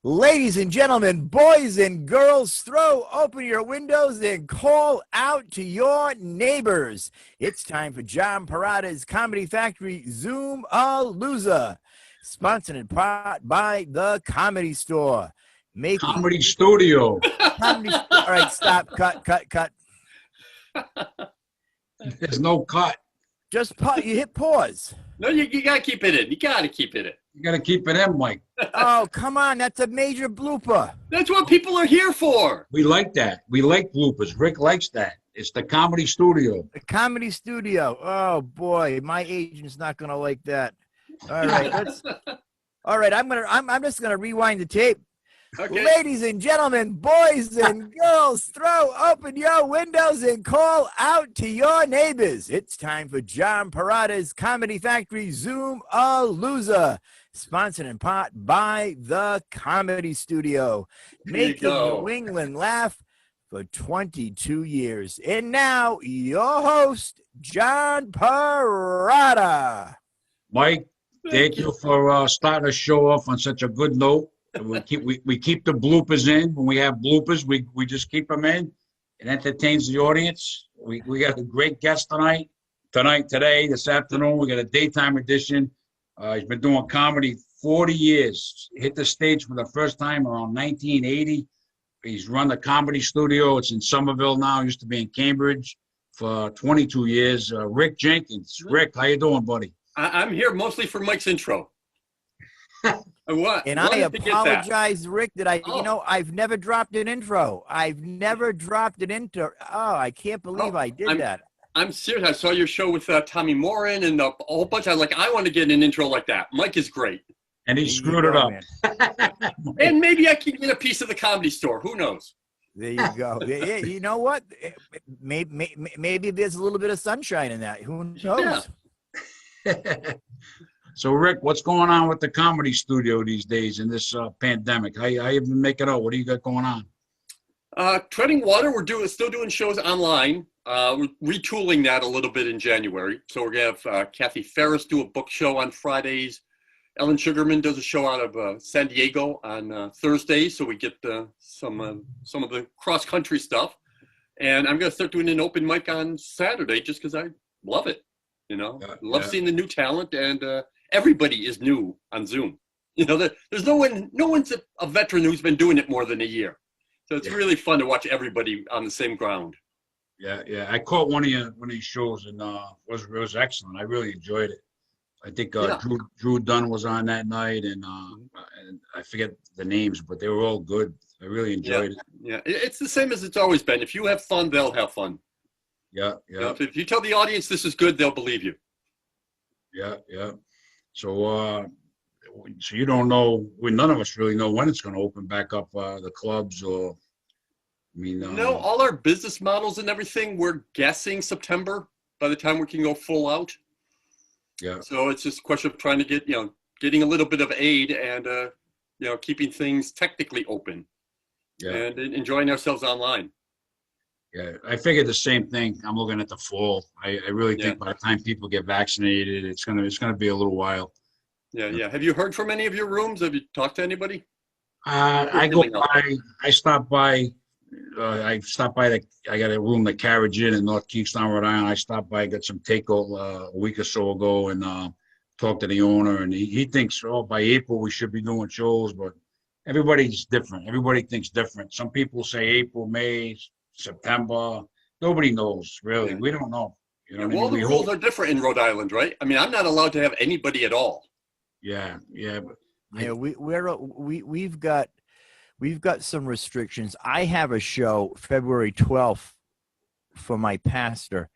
Ladies and gentlemen, boys and girls, throw open your windows and call out to your neighbors. It's time for John Perrotta's Comedy Factory Zoom a Loser, sponsored in part by the Comedy Store. Comedy Studio. All right, stop, cut. There's no cut. Just you hit pause. No, you got to keep it in. You got to keep it in. You got to keep it in, Mike. Oh, come on. That's a major blooper. That's what people are here for. We like that. We like bloopers. Rick likes that. It's the Comedy Studio. The Comedy Studio. Oh, boy. My agent's not going to like that. All right. All right. I'm just going to rewind the tape. Okay. Ladies and gentlemen, boys and girls, throw open your windows and call out to your neighbors. It's time for John Perrotta's Comedy Factory Zoom a Loser, sponsored in part by the Comedy Studio, making New England laugh for 22 years. And now, your host, John Perrotta. Mike, thank you for starting the show off on such a good note. We keep the bloopers in. When we have bloopers, we just keep them in. It entertains the audience. We got a great guest today, this afternoon. We got a daytime edition. He's been doing comedy 40 years. Hit the stage for the first time around 1980. He's run the Comedy Studio. It's in Somerville now. Used to be in Cambridge for 22 years. Rick Jenkins. Rick, how you doing, buddy? I'm here mostly for Mike's intro. And I apologize, Rick, that I've never dropped an intro. I've never dropped an intro. Oh, I can't believe I did that. I'm serious. I saw your show with Tommy Morin and a whole bunch. I want to get an intro like that. Mike is great. And he screwed it up. And maybe I can get a piece of the Comedy Store. Who knows? There you go. You know what? Maybe there's a little bit of sunshine in that. Who knows? Yeah. So, Rick, what's going on with the Comedy Studio these days in this pandemic? How you been making out? What do you got going on? Treading water. We're still doing shows online. We're retooling that a little bit in January. So we're going to have Kathy Ferris do a book show on Fridays. Ellen Sugarman does a show out of San Diego on Thursdays. So we get some of the cross-country stuff. And I'm going to start doing an open mic on Saturday just because I love it. Love seeing the new talent, and everybody is new on Zoom. There's no one's a veteran who's been doing it more than a year. So it's really fun to watch everybody on the same ground. Yeah. I caught one of these shows, and it was excellent. I really enjoyed it. I think Drew Dunn was on that night, and I forget the names, but they were all good. I really enjoyed it. Yeah, it's the same as it's always been. If you have fun, they'll have fun. Yeah. If you tell the audience this is good, they'll believe you. Yeah. So you don't know, none of us really know when it's going to open back up the clubs No, all our business models and everything, we're guessing September by the time we can go full out. Yeah. So it's just a question of trying to get, getting a little bit of aid and, keeping things technically open and enjoying ourselves online. Yeah, I figured the same thing. I'm looking at the fall. I really think by the time people get vaccinated, it's gonna be a little while. Yeah. Have you heard from any of your rooms? Have you talked to anybody? I stopped by. I got a room, the Carriage Inn in North Kingstown, Rhode Island. I stopped by, got some takeout a week or so ago, and talked to the owner. And he thinks, by April we should be doing shows, but everybody's different. Everybody thinks different. Some people say April, May, September. Nobody knows, really. We don't know. The rules are different in Rhode Island, right? I mean, I'm not allowed to have anybody at all. Yeah. We've got some restrictions. I have a show February 12th for my pastor,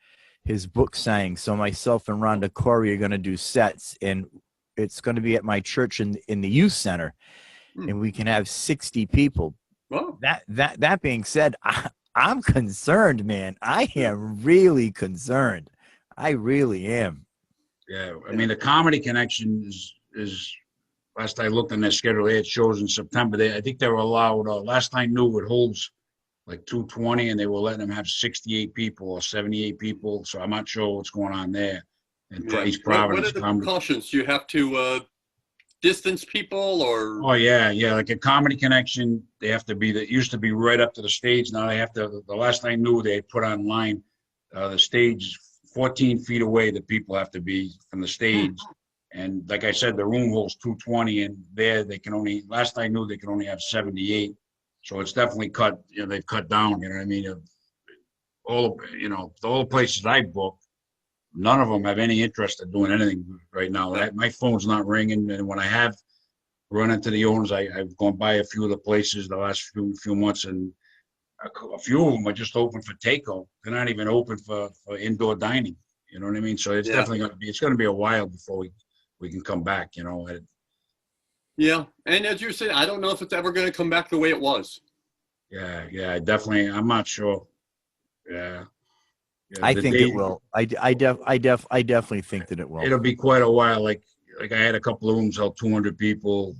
his book signing. So myself and Rhonda Corey are going to do sets, and it's going to be at my church in the youth center, and we can have 60 people. Wow. That being said, I'm concerned, man. I am really concerned. I really am. Yeah, I mean, the Comedy Connection is last I looked on their schedule, they had shows in September. I think they were allowed, last I knew, it holds like 220, and they were letting them have 68 people or 78 people. So I'm not sure what's going on there. And East Providence. What are the precautions? You have to distance people or? Oh yeah, yeah. Like a Comedy Connection, they have to be. That used to be right up to the stage. Now they have to. The last I knew, they put online the stage 14 feet away. The people have to be from the stage. And like I said, the room holds 220, and there they can only. Last I knew, they can only have 78. So it's definitely cut. You know, they've cut down. You know what I mean? All the places I book, none of them have any interest in doing anything right now. My phone's not ringing, and when I have run into the owners, I've gone by a few of the places the last few months, and a few of them are just open for takeout. They're not even open for indoor dining. You know what I mean? So it's definitely going to be a while before we can come back. You know. Yeah, and as you said, I don't know if it's ever going to come back the way it was. Yeah, definitely. I'm not sure. Yeah. I think it will. I definitely think that it will. It'll be quite a while. Like I had a couple of rooms held 200 people.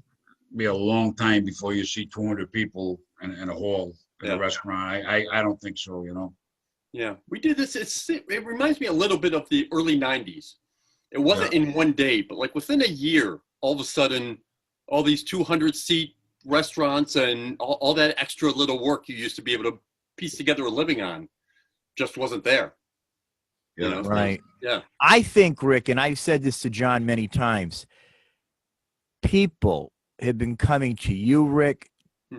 It'll be a long time before you see 200 people in a hall in a restaurant. I don't think so. You know. Yeah, we did this. It reminds me a little bit of the early '90s. It wasn't in one day, but like within a year, all of a sudden, all these 200-seat restaurants and all that extra little work you used to be able to piece together a living on just wasn't there. Yeah. You know? Right. Yeah. I think, Rick, and I've said this to John many times, people have been coming to you, Rick,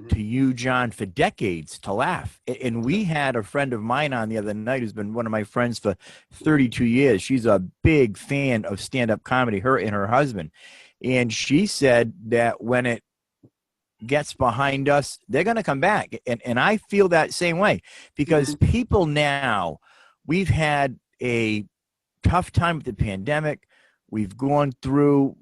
to you, John, for decades to laugh. And we had a friend of mine on the other night who's been one of my friends for 32 years. She's a big fan of stand-up comedy, her and her husband. And she said that when it gets behind us, they're going to come back. And I feel that same way because people now, we've had a tough time with the pandemic. We've gone through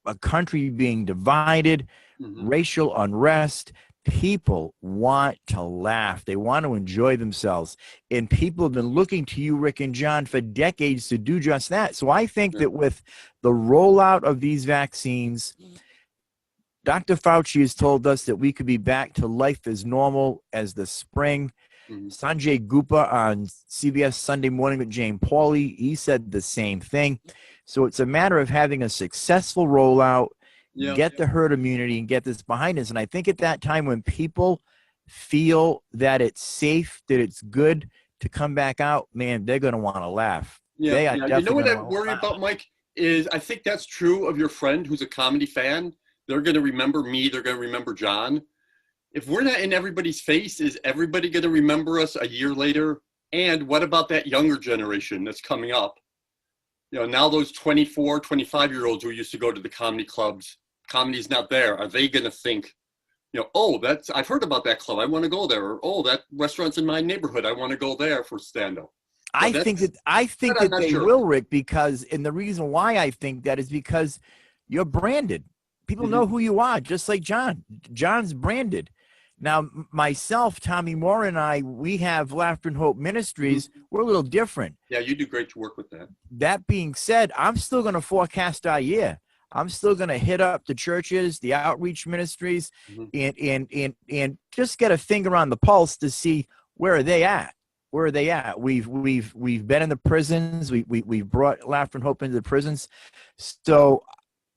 a country being divided, racial unrest. People want to laugh. They want to enjoy themselves. And people have been looking to you, Rick and John, for decades to do just that. So I think that with the rollout of these vaccines, Dr. Fauci has told us that we could be back to life as normal as the spring. Sanjay Gupta on CBS Sunday Morning with Jane Pauley, he said the same thing. So it's a matter of having a successful rollout, get the herd immunity, and get this behind us. And I think at that time when people feel that it's safe, that it's good to come back out, man, they're going to want to laugh. Yeah. You know what I worry about, Mike, is I think that's true of your friend who's a comedy fan. They're going to remember me. They're going to remember John. If we're not in everybody's face, is everybody going to remember us a year later? And what about that younger generation that's coming up? You know, now those 24, 25-year-olds who used to go to the comedy clubs, comedy's not there. Are they going to think, you know, oh, I've heard about that club. I want to go there. Or, oh, that restaurant's in my neighborhood. I want to go there for stand-up. I think that they will, Rick, because, and the reason why I think that is because you're branded. People know who you are, just like John. John's branded. Now, myself, Tommy Moore, and I, we have Laughter and Hope Ministries. We're a little different. Yeah, you do great to work with that. That being said, I'm still going to forecast our year. I'm still going to hit up the churches, the outreach ministries, and just get a finger on the pulse to see where are they at. Where are they at? We've been in the prisons. We've brought Laughter and Hope into the prisons. So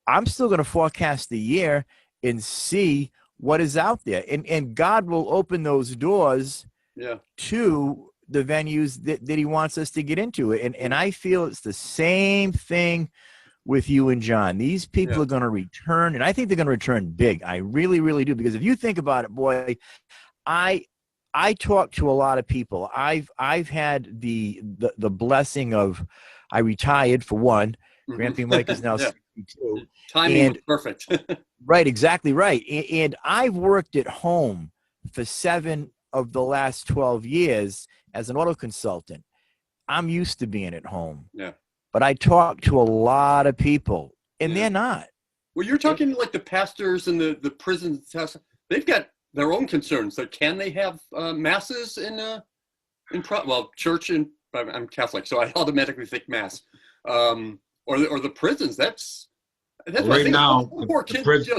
I'm still going to forecast the year and see what is out there. And God will open those doors to the venues that he wants us to get into. And I feel it's the same thing with you and John. These people are going to return, and I think they're going to return big. I really, really do. Because if you think about it, boy, I talk to a lot of people. I've had the blessing of, I retired for one. Grandpa Mike is now 62. Timing was perfect. Right, exactly right. And I've worked at home for 7 of the last 12 years as an auto consultant. I'm used to being at home. Yeah. But I talk to a lot of people, and they're not. Well, you're talking like the pastors and the prisons. They've got their own concerns. So can they have masses in church? And I'm Catholic, so I automatically think mass. Or the prisons. That's right now. Poor kids,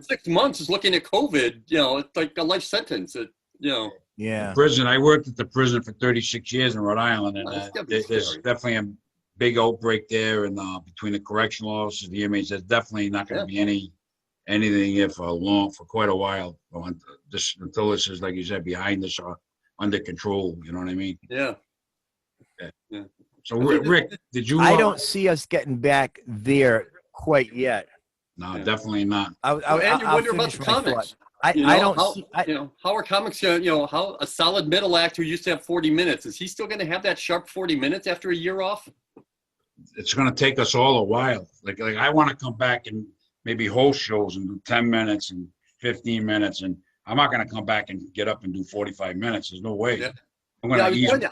6 months is looking at COVID. You know, it's like a life sentence. Yeah. Prison. I worked at the prison for 36 years in Rhode Island, and there's definitely a big outbreak there. And between the correctional officers, the inmates, there's definitely not going to be any anything here for quite a while. Just until this is, like you said, behind us or under control. You know what I mean? Yeah. Yeah. So Rick, did you? I don't see us getting back there quite yet. No, definitely not. And you wonder about the comics. I don't see. How are comics? How a solid middle act who used to have 40 minutes is he still going to have that sharp 40 minutes after a year off? It's going to take us all a while. Like I want to come back and maybe host shows and do 10 minutes and 15 minutes, and I'm not going to come back and get up and do 45 minutes. There's no way. Yeah. I'm going to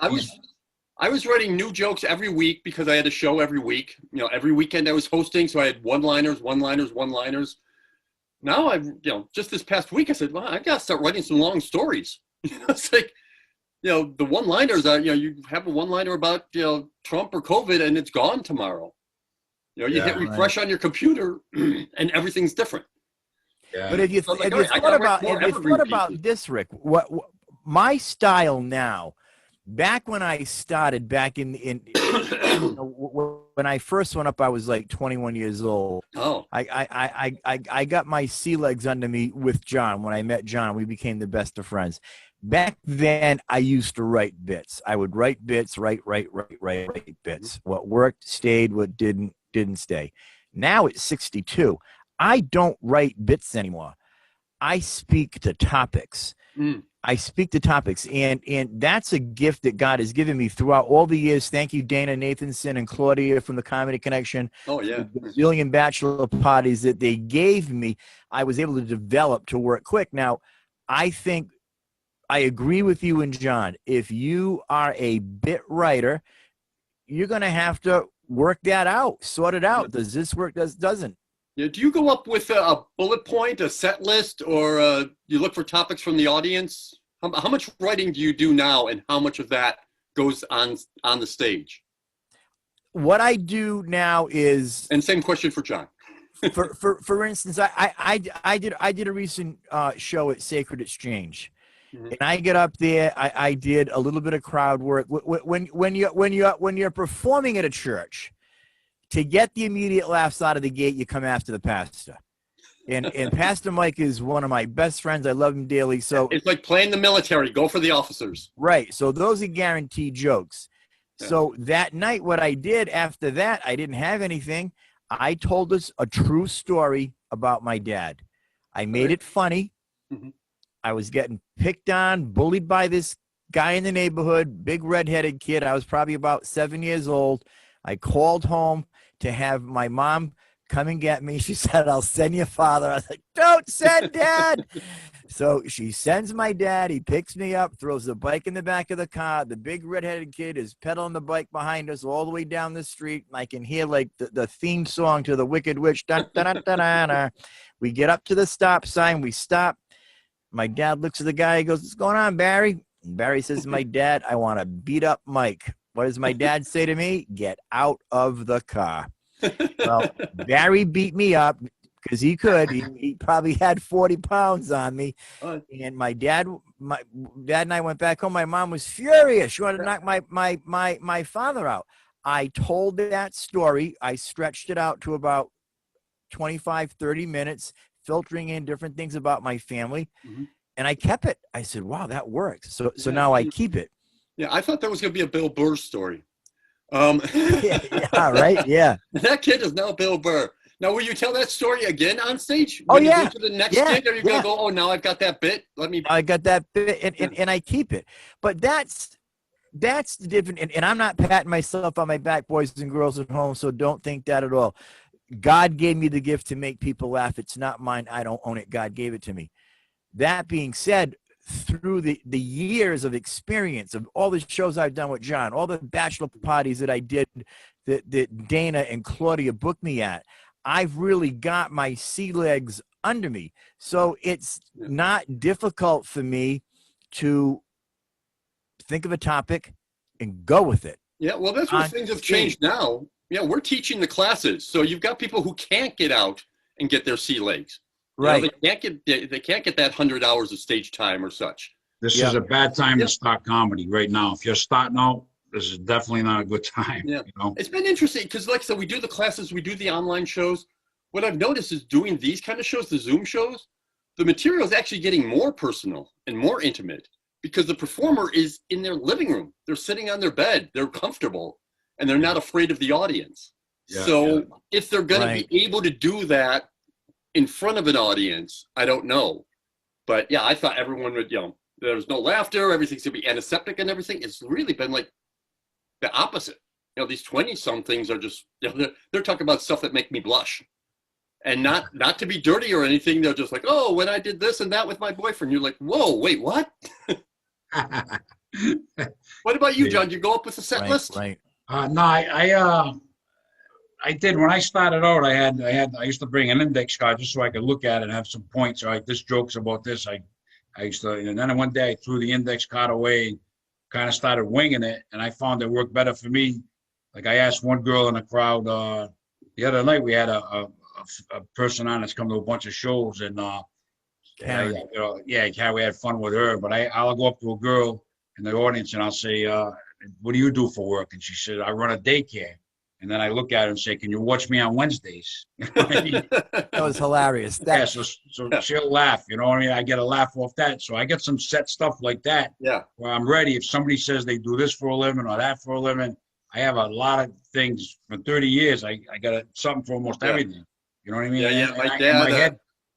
I was writing new jokes every week because I had a show every week. Every weekend I was hosting, so I had one-liners. Now just this past week I said, well, I got to start writing some long stories. It's like, the one-liners are, you have a one-liner about, Trump or COVID and it's gone tomorrow. You hit refresh on your computer and everything's different. Yeah. But if you thought about this, Rick, what my style now, back when I started back in when I first went up, I was like 21 years old. Oh, I got my sea legs under me with John. When I met John, we became the best of friends. Back then, I used to write bits. I would write bits, write bits. What worked stayed, what didn't stay. Now it's 62. I don't write bits anymore. I speak to topics. I speak to topics, and that's a gift that God has given me throughout all the years. Thank you, Dana Nathanson and Claudia from the Comedy Connection. Oh, yeah. The zillion bachelor parties that they gave me, I was able to develop to work quick. Now, I think I agree with you and John. If you are a bit writer, you're going to have to work that out, sort it out. Does this work? Doesn't? Yeah. Do you go up with a bullet point, a set list, or you look for topics from the audience? How much writing do you do now, and how much of that goes on the stage? What I do now is, and same question for John. for instance, I did a recent show at Sacred Exchange. And I get up there. I did a little bit of crowd work. When you're performing at a church, to get the immediate laughs out of the gate, you come after the pastor. And Pastor Mike is one of my best friends. I love him dearly. So it's like playing the military. Go for the officers. Right. So those are guaranteed jokes. Yeah. So that night, what I did after that, I didn't have anything. I told us a true story about my dad. I made it funny. Mm-hmm. I was getting picked on, bullied by this guy in the neighborhood, big redheaded kid. I was probably about 7 years old. I called home to have my mom come and get me. She said, I'll send your father. I was like, don't send Dad. So she sends my dad. He picks me up, throws the bike in the back of the car. The big redheaded kid is pedaling the bike behind us all the way down the street. I can hear like the theme song to the Wicked Witch. Dun, dun, dun, dun, dun, dun. We get up to the stop sign. We stop. My dad looks at the guy. He goes, what's going on, Barry? And Barry says to my dad, I want to beat up Mike. What does my dad say to me? Get out of the car. Well, Barry beat me up because he could. He probably had 40 pounds on me. And my dad and I went back home. My mom was furious. She wanted to knock my father out. I told that story. I stretched it out to about 25, 30 minutes, filtering in different things about my family. Mm-hmm. And I kept it. I said, wow, that works. So now I keep it. Yeah, I thought that was going to be a Bill Burr story. Yeah, right. Yeah. That kid is now Bill Burr. Now, will you tell that story again on stage? When you go to the next gig, or are you going to go, oh, now I've got that bit? I got that bit, and I keep it. But that's the different, and I'm not patting myself on my back, boys and girls at home, so don't think that at all. God gave me the gift to make people laugh. It's not mine. I don't own it. God gave it to me. That being said, through the years of experience of all the shows I've done with John, all the bachelor parties that I did that Dana and Claudia booked me at, I've really got my sea legs under me. So it's not difficult for me to think of a topic and go with it. Yeah, well, that's where things have changed now. Yeah, we're teaching the classes. So you've got people who can't get out and get their sea legs. Right. They can't get that 100 hours of stage time or such. This is a bad time to start comedy right now. If you're starting out, this is definitely not a good time. Yeah. You know? It's been interesting because, like I said, we do the classes, we do the online shows. what I've noticed is doing these kind of shows, the Zoom shows, the material is actually getting more personal and more intimate because the performer is in their living room. They're sitting on their bed. They're comfortable and they're not afraid of the audience. If they're going to be able to do that in front of an audience, I don't know. But yeah, I thought everyone would, there's no laughter. Everything's going to be antiseptic and everything. It's really been like the opposite. These 20-somethings are just, they're talking about stuff that make me blush. And not to be dirty or anything. They're just like, oh, when I did this and that with my boyfriend, you're like, whoa, wait, what? What about you, John? Did you go up with a set list? Right. No, I did. When I started out, I used to bring an index card just so I could look at it and have some points. All right, this joke's about this. I used to, and then one day I threw the index card away, kind of started winging it, and I found it worked better for me. Like I asked one girl in the crowd the other night, we had a person on that's come to a bunch of shows, and we had fun with her. But I'll go up to a girl in the audience and I'll say, what do you do for work? And she said, I run a daycare. And then I look at her and say, can you watch me on Wednesdays? You know what I mean? That was hilarious. So she'll laugh, you know what I mean? I get a laugh off that. So I get some set stuff like that. Yeah. Where I'm ready. If somebody says they do this for a living or that for a living, I have a lot of things. For 30 years, I got something for almost everything. You know what I mean? Yeah,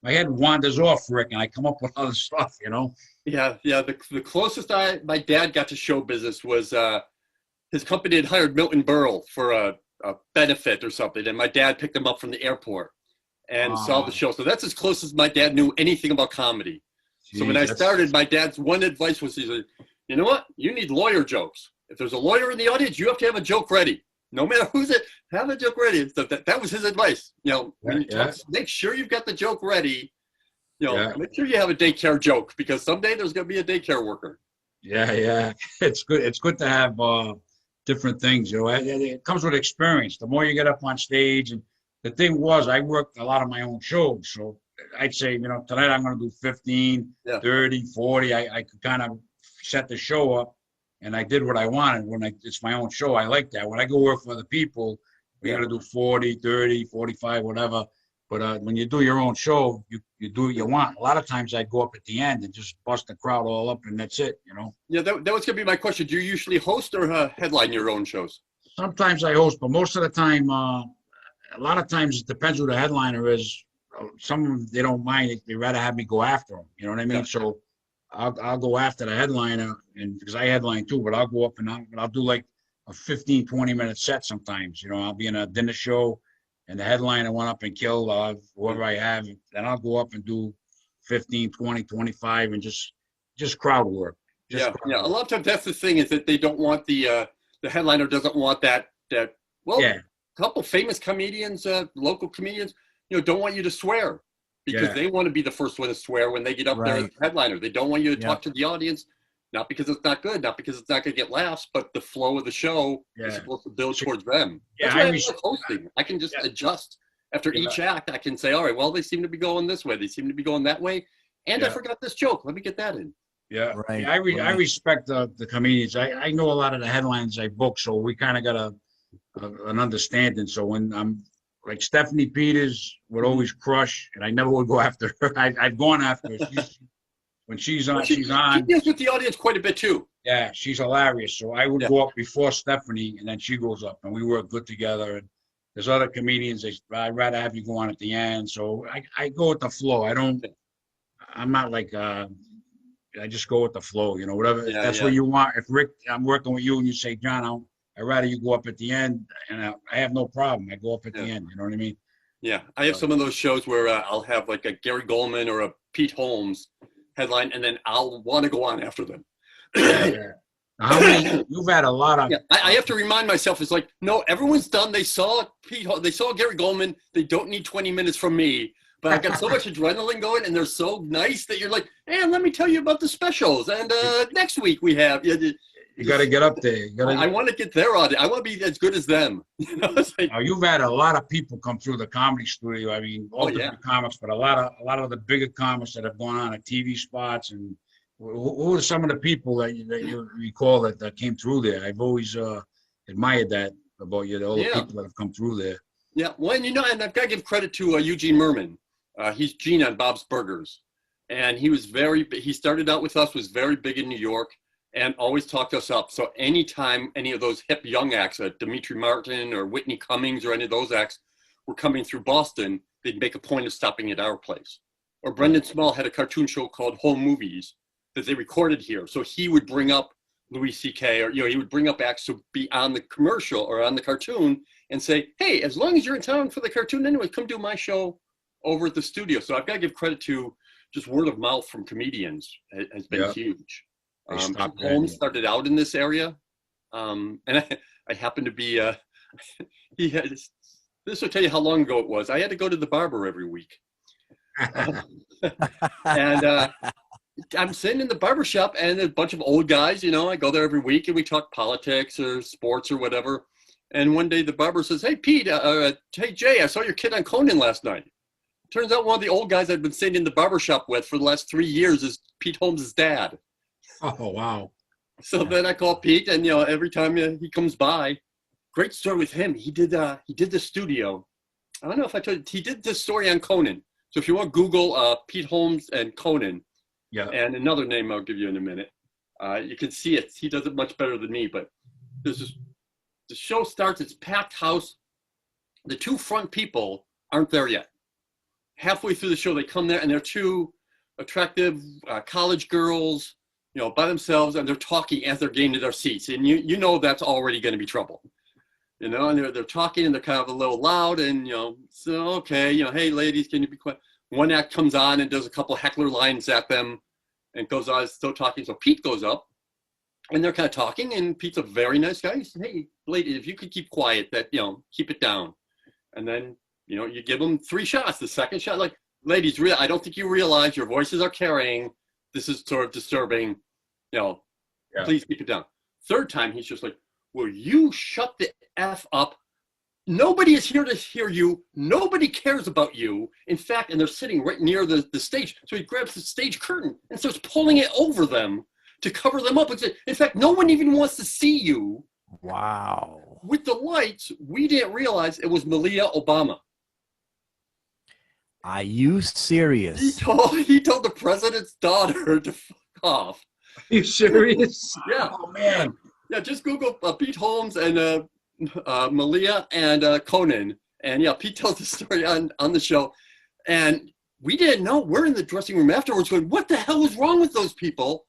my head wanders off, Rick, and I come up with other stuff, you know? Yeah. The closest my dad got to show business was his company had hired Milton Berle for a benefit or something, and my dad picked him up from the airport and saw the show. So that's as close as my dad knew anything about comedy. So when I started, my dad's one advice was, he said, you know what? You need lawyer jokes. If there's a lawyer in the audience, you have to have a joke ready. No matter who's it, have a joke ready. So that was his advice. When you talk, make sure you've got the joke ready. Make sure you have a daycare joke because someday there's going to be a daycare worker. Yeah. It's good. It's good to have different things. It comes with experience. The more you get up on stage, and the thing was, I worked a lot of my own shows. So I'd say, tonight I'm going to do 15, 30, 40. I could kind of set the show up. And I did what I wanted. It's my own show, I like that. When I go work for other people, we got to do 40, 30, 45, whatever. But when you do your own show, you do what you want. A lot of times I go up at the end and just bust the crowd all up, and that's it, Yeah, that was going to be my question. Do you usually host or headline your own shows? Sometimes I host, but most of the time, a lot of times it depends who the headliner is. Some of them, they don't mind. They'd rather have me go after them. You know what I mean? Yeah. So I'll go after the headliner, and because I headline too, but I'll go up and I'll do like a 15, 20-minute set sometimes. I'll be in a dinner show, and the headliner went up and killed whoever I have. Then I'll go up and do 15, 20, 25, and just crowd work. A lot of times that's the thing, is that they don't want the headliner doesn't want that. A couple famous comedians, local comedians, don't want you to swear. Because they want to be the first one to swear when they get up there as a headliner. They don't want you to talk to the audience, not because it's not good, not because it's not going to get laughs, but the flow of the show is supposed to build towards them. That's why I like hosting. I can just adjust after each act. I can say, all right, well, they seem to be going this way. They seem to be going that way. And I forgot this joke. Let me get that in. Yeah, right. I respect the comedians. I know a lot of the headlines I book, so we kind of got an understanding. So when I'm like Stephanie Peters would always crush, and I never would go after her. I've gone after her. When she's on, she's on. She deals with the audience quite a bit too. Yeah, she's hilarious. So I would go up before Stephanie, and then she goes up, and we work good together. And there's other comedians. I'd rather have you go on at the end. So I go with the flow. I'm not like I just go with the flow. Whatever. Yeah, that's what you want. If Rick, I'm working with you, and you say, John, I'd rather you go up at the end, and I have no problem. I go up at the end. You know what I mean? Yeah. I have some of those shows where I'll have like a Gary Goldman or a Pete Holmes headline, and then I'll want to go on after them. How many? You've had a lot of. Yeah, I have to remind myself. It's like, no, everyone's done. They saw Gary Goldman. They don't need 20 minutes from me. But I've got so much adrenaline going, and they're so nice that you're like, hey, let me tell you about the specials. And next week we have. You got to get up there. I want to get their audience. I want to be as good as them. You've had a lot of people come through the comedy studio. I mean, all different comics, but a lot of the bigger comics that have gone on at TV spots. And who are some of the people that you recall that came through there? I've always admired that about you, all the people that have come through there. Yeah, well, and I've got to give credit to Eugene Merman. He's Gene on Bob's Burgers. And he started out with us, was very big in New York, and always talked us up. So anytime any of those hip young acts, Dimitri Martin or Whitney Cummings or any of those acts were coming through Boston, they'd make a point of stopping at our place. Or Brendan Small had a cartoon show called Home Movies that they recorded here. So he would bring up Louis C.K. or, he would bring up acts to be on the commercial or on the cartoon and say, hey, as long as you're in town for the cartoon anyway, come do my show over at the studio. So I've got to give credit to just word of mouth from comedians has been huge. Holmes started out in this area. And I happened to be, this will tell you how long ago it was. I had to go to the barber every week. And I'm sitting in the barber shop and a bunch of old guys, I go there every week and we talk politics or sports or whatever. And one day the barber says, hey, Pete, hey, Jay, I saw your kid on Conan last night. Turns out one of the old guys I'd been sitting in the barber shop with for the last 3 years is Pete Holmes' dad. Oh, wow. So then I call Pete and, every time he comes by, great story with him. He did the studio. I don't know if I told you, he did this story on Conan. So if you want to Google Pete Holmes and Conan, and another name I'll give you in a minute, you can see it. He does it much better than me, but the show starts, it's packed house. The two front people aren't there yet. Halfway through the show, they come there and they're two attractive college girls, by themselves, and they're talking as they're getting to their seats. And that's already going to be trouble. And they're talking and they're kind of a little loud and, so, okay, hey, ladies, can you be quiet? One act comes on and does a couple heckler lines at them and goes on, still talking. So Pete goes up and they're kind of talking and Pete's a very nice guy. He said, hey, ladies, if you could keep quiet, keep it down. And then, you give them 3 shots. The second shot, like, ladies, I don't think you realize your voices are carrying. This is sort of disturbing. Please keep it down. Third time, he's just like, will you shut the F up? Nobody is here to hear you. Nobody cares about you. In fact, and they're sitting right near the stage. So he grabs the stage curtain and starts pulling it over them to cover them up. And say, in fact, no one even wants to see you. Wow. With the lights, we didn't realize it was Malia Obama. Are you serious? He told the president's daughter to fuck off. Are you serious? Yeah. Oh, man. Yeah, just Google Pete Holmes and Malia and Conan. And Pete tells the story on the show. And we didn't know. We're in the dressing room afterwards going, what the hell was wrong with those people?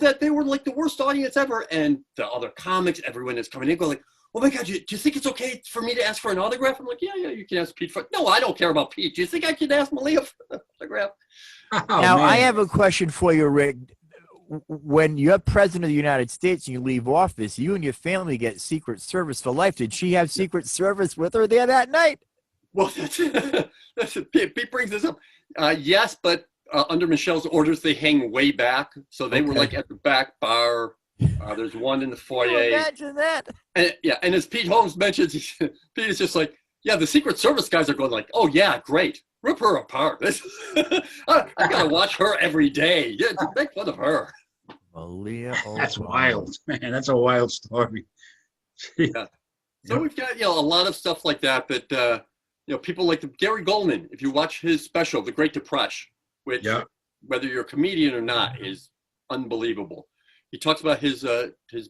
That they were like the worst audience ever. And the other comics, everyone is coming in going like, oh my God, do you think it's okay for me to ask for an autograph? I'm like, yeah, you can ask Pete for it. No, I don't care about Pete. Do you think I can ask Malia for an autograph? Oh, now, man. I have a question for you, Rick. When you're president of the United States and you leave office, you and your family get Secret Service for life. Did she have Secret Service with her there that night? Well, Pete brings this up. Yes, but under Michelle's orders, they hang way back. So they were like at the back bar. There's one in the foyer. Imagine that. And as Pete Holmes mentions, Pete is just like, the Secret Service guys are going like, oh yeah, great. Rip her apart. I gotta watch her every day. Yeah, make fun of her. Malia Obama. That's wild, man. That's a wild story. Yeah. So we've got a lot of stuff like that. But people like Gary Goldman. If you watch his special, The Great Depression, which whether you're a comedian or not is unbelievable. He talks about his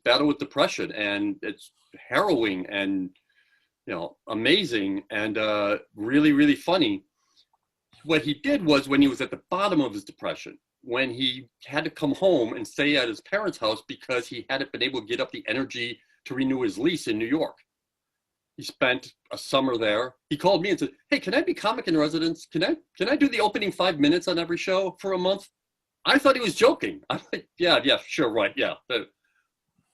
battle with depression, and it's harrowing and amazing and really, really funny. What he did was when he was at the bottom of his depression, when he had to come home and stay at his parents' house because he hadn't been able to get up the energy to renew his lease in New York. He spent a summer there. He called me and said, hey, can I be comic in residence? Can I do the opening 5 minutes on every show for a month? I thought he was joking. I'm like, yeah, sure, right, yeah.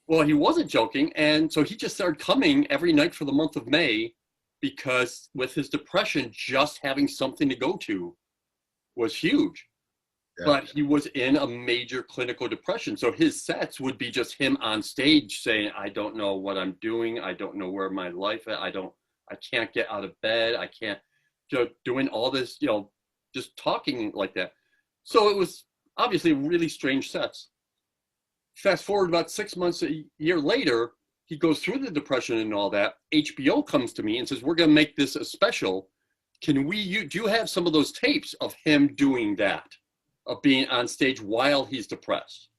Well, he wasn't joking. And so he just started coming every night for the month of May because with his depression, just having something to go to was huge. Yeah. But he was in a major clinical depression. So his sets would be just him on stage saying, I don't know what I'm doing. I don't know where my life is. I can't get out of bed. I can't, doing all this, just talking like that. So it was obviously really strange sets. Fast forward about 6 months, a year later, he goes through the depression and all that, HBO comes to me and says, we're going to make this a special. Do you have some of those tapes of him doing that, of being on stage while he's depressed?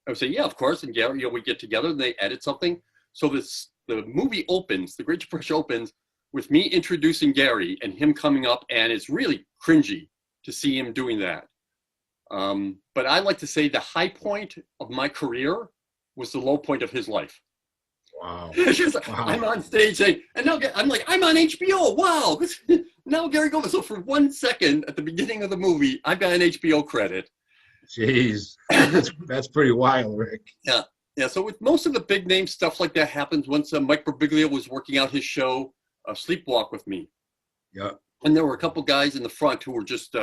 I would say, yeah, of course. And Gary, we get together and they edit something. So the movie opens, The Great Depression opens with me introducing Gary and him coming up, and it's really cringy to see him doing that. But I like to say the high point of my career was the low point of his life. Wow. Wow. I'm on stage saying, and now I'm like, I'm on HBO. Wow. Now Gary Goldman. So for 1 second at the beginning of the movie, I've got an HBO credit. Jeez, that's pretty wild, Rick. Yeah. So with most of the big name stuff like that happens once Mike Birbiglia was working out his show, Sleepwalk with Me. Yeah. And there were a couple guys in the front who were just,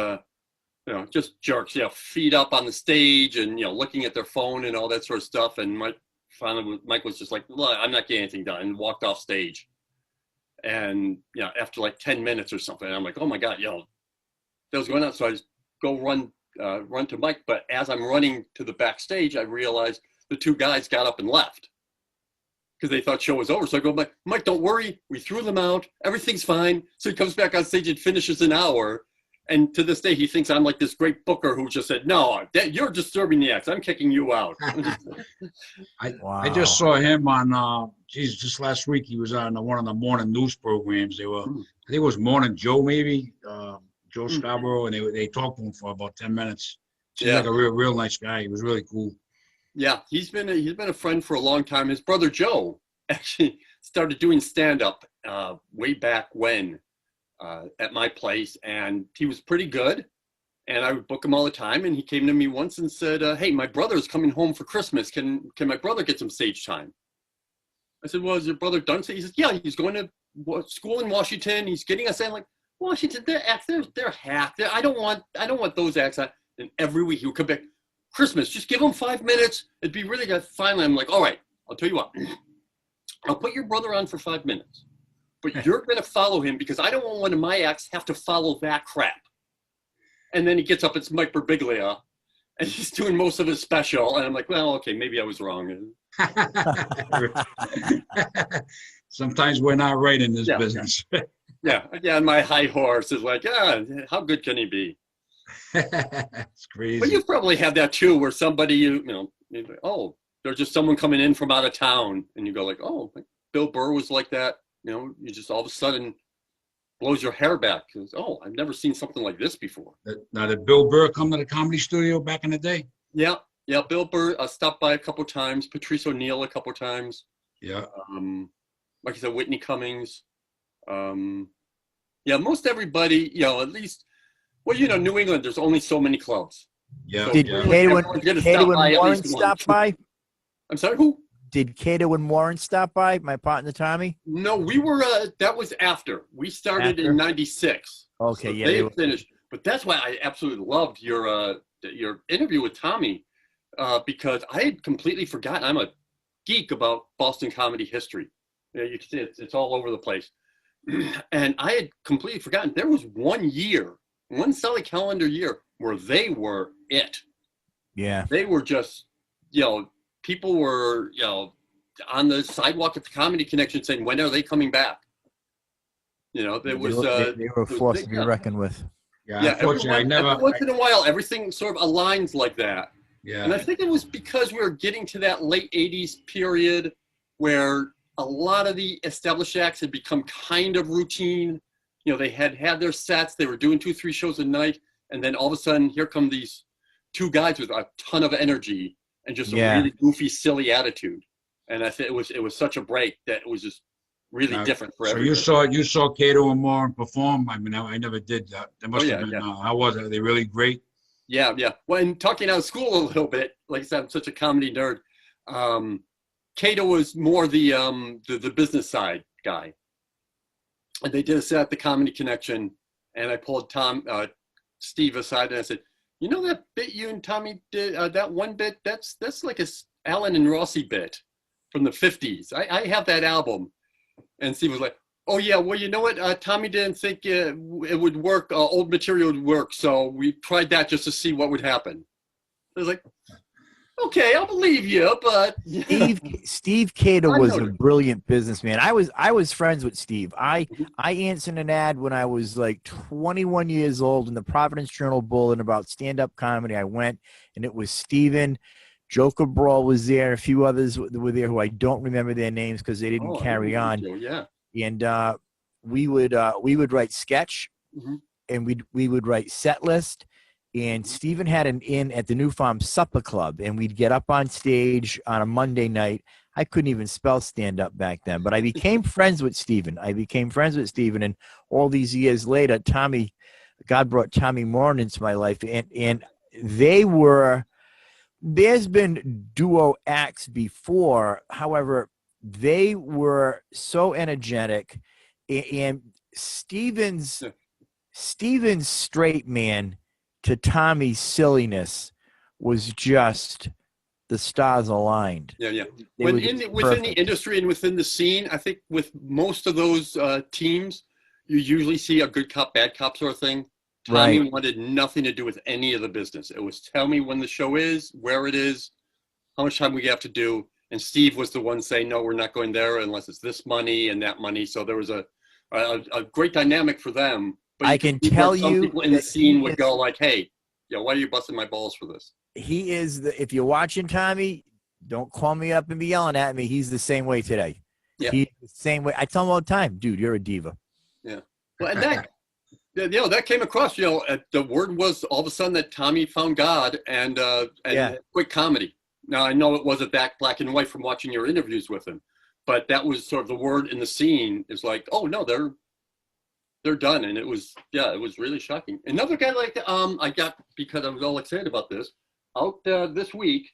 just jerks, feet up on the stage and, looking at their phone and all that sort of stuff. And Mike was just like, look, I'm not getting anything done, and walked off stage. And, after like 10 minutes or something, I'm like, oh my God, that was going on. So I just go run to Mike. But as I'm running to the backstage, I realized the two guys got up and left because they thought show was over. So I go, Mike, don't worry. We threw them out. Everything's fine. So he comes back on stage and finishes an hour. And to this day, he thinks I'm like this great booker who just said, no, you're disturbing the acts. I'm kicking you out. I just saw him on, just last week. He was on one of the morning news programs. I think it was Morning Joe, maybe, Joe Scarborough. And they talked to him for about 10 minutes. He's like a real nice guy. He was really cool. Yeah, he's been a friend for a long time. His brother Joe actually started doing stand-up way back when at my place, and he was pretty good. And I would book him all the time. And he came to me once and said, "Hey, my brother's coming home for Christmas. Can my brother get some stage time?" I said, "Well, is your brother done?" He says, "Yeah, he's going to school in Washington. He's getting us in." Like, Washington, they're hacked. I don't want those acts. And every week he would come back. Christmas, just give him 5 minutes. It'd be really good. Finally, I'm like, all right, I'll tell you what. I'll put your brother on for 5 minutes. But you're going to follow him because I don't want one of my acts have to follow that crap. And then he gets up, it's Mike Birbiglia, and he's doing most of his special. And I'm like, well, okay, maybe I was wrong. Sometimes we're not right in this business. Yeah, my high horse is like, how good can he be? It's crazy. But you've probably had that too, where somebody, there's just someone coming in from out of town, and you go like, oh, Bill Burr was like that. You just all of a sudden blows your hair back. Because, I've never seen something like this before. Now, did Bill Burr come to the Comedy Studio back in the day? Yeah. Bill Burr stopped by a couple times. Patrice O'Neill a couple times. Yeah. Like I said, Whitney Cummings. Most everybody, at least. Well, New England, there's only so many clubs. Yeah. Did Cato and Warren stop by? I'm sorry, who? Did Cato and Warren stop by, my partner Tommy? No, we were, that was after. We started in 96. Okay, so yeah. They finished. But that's why I absolutely loved your interview with Tommy, because I had completely forgotten. I'm a geek about Boston comedy history. You can see it's all over the place. And I had completely forgotten. There was one solid calendar year where they were it. Yeah. They were just, people were, on the sidewalk at the Comedy Connection saying, when are they coming back? They were a force to be reckoned with. Yeah, once in a while, everything sort of aligns like that. Yeah. And I think it was because we were getting to that late 80s period where a lot of the established acts had become kind of routine. They had their sets, they were doing 2-3 shows a night, and then all of a sudden, here come these two guys with a ton of energy and just a really goofy, silly attitude. And I think it was such a break that it was just really different for everybody. So you saw Cato and Warren perform? I mean, I never did that. That must have been, how was it? Are they really great? Yeah. Well, and talking out of school a little bit, like I said, I'm such a comedy nerd. Cato was more the business side guy. And they did a set at the Comedy Connection, and I pulled Steve aside and I said, that bit you and Tommy did, that one bit, that's like a Alan and Rossi bit from the 50s. I have that album. And Steve was like, oh yeah, well, you know what? Tommy didn't think it would work, old material would work, so we tried that just to see what would happen. I was like, Okay, I'll believe you, but Steve Cato I was know a it. brilliant businessman. I was friends with Steve. I answered an ad when I was like 21 years old in the Providence Journal Bulletin about stand-up comedy. I went, and it was Steven. Joe Cabral was there. A few others were there who I don't remember their names because they didn't Oh, I carry remember on. Joe, yeah. And we would write sketch, Mhm. and we would write set list. And Stephen had an inn at the New Farm Supper Club, and we'd get up on stage on a Monday night. I couldn't even spell stand up back then, but I became friends with Stephen. And all these years later, God brought Tommy Moore into my life, and they were. There's been duo acts before, however, they were so energetic, and Stephen's straight man to Tommy's silliness was just the stars aligned. Yeah. They When were just within the perfect. industry and within the scene, I think with most of those teams, you usually see a good cop, bad cop sort of thing. Tommy Right. wanted nothing to do with any of the business. It was tell me when the show is, where it is, how much time we have to do. And Steve was the one saying, no, we're not going there unless it's this money and that money. So there was a great dynamic for them. But I you can see where tell some you people in the that scene he would is- go like, hey, why are you busting my balls for this? He is if you're watching Tommy, don't call me up and be yelling at me. He's the same way today. Yeah. He's the same way. I tell him all the time, dude, you're a diva. Yeah. Well, and that came across, the word was all of a sudden that Tommy found God and Yeah. quick comedy. Now, I know it wasn't that black and white from watching your interviews with him, but that was sort of the word in the scene is like, oh, no, they're done. And it was really shocking. Another guy like I got, because I was all excited about this, out this week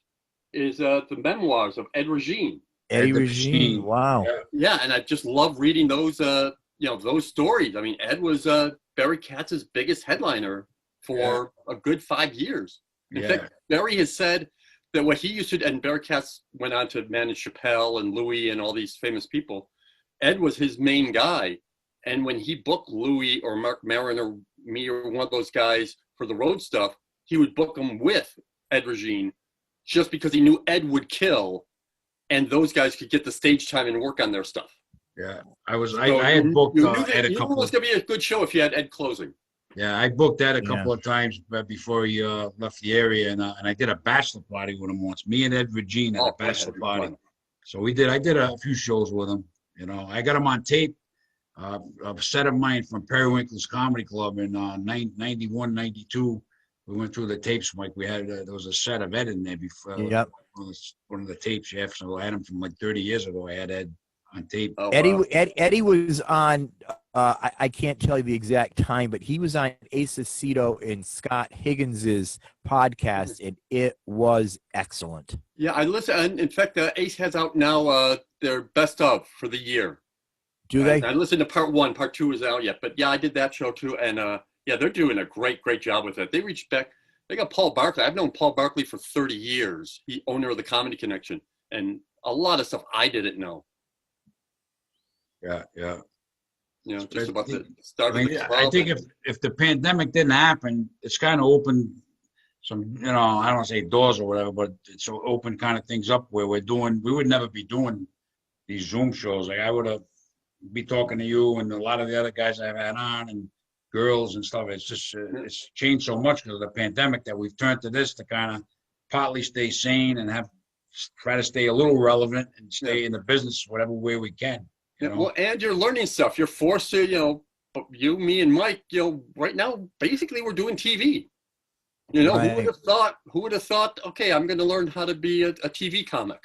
is the memoirs of Ed Regine. Eddie the Regine. Machine. Wow. Yeah, and I just love reading those those stories. I mean, Ed was Barry Katz's biggest headliner for a good 5 years. In fact, Barry has said that what he used to, and Barry Katz went on to manage Chappelle and Louis and all these famous people. Ed was his main guy. And when he booked Louis or Mark Maron or me or one of those guys for the road stuff, he would book them with Ed Regine just because he knew Ed would kill and those guys could get the stage time and work on their stuff. Yeah, I had booked Ed a you knew it couple was of. going to be a good show if you had Ed closing. Yeah, I booked Ed a couple of times before he left the area, and I did a bachelor party with him once. Me and Ed Regine had a bachelor party. Fun. So I did a few shows with him. I got him on tape. A set of mine from Periwinkle's Comedy Club in 91, 92. We went through the tapes, Mike. We had there was a set of Ed in there before. Yep. One of the tapes. Yeah, so I had him from like 30 years ago. I had Ed on tape. Oh, Eddie wow. Eddie was on. I can't tell you the exact time, but he was on Ace Aceto and Scott Higgins's podcast, and it was excellent. Yeah, I listen. And in fact, Ace has out now their best of for the year. Do they? I listened to part 1. Part 2 is out yet. But yeah, I did that show too. And they're doing a great job with it. They reached back. They got Paul Barkley. I've known Paul Barkley for 30 years. He owner of the Comedy Connection. And a lot of stuff I didn't know. Yeah. Just about the start of the club. I think if the pandemic didn't happen, it's kind of opened some, I don't want to say doors or whatever, but it's opened kind of things up where we would never be doing these Zoom shows. Like I would have be talking to you and a lot of the other guys I've had on and girls and stuff. It's just, it's changed so much because of the pandemic that we've turned to this to kind of partly stay sane and try to stay a little relevant and stay in the business whatever way we can. Well, and you're learning stuff. You're forced to, you, me, and Mike, right now, basically we're doing TV. Right. Who would have thought, okay, I'm going to learn how to be a TV comic.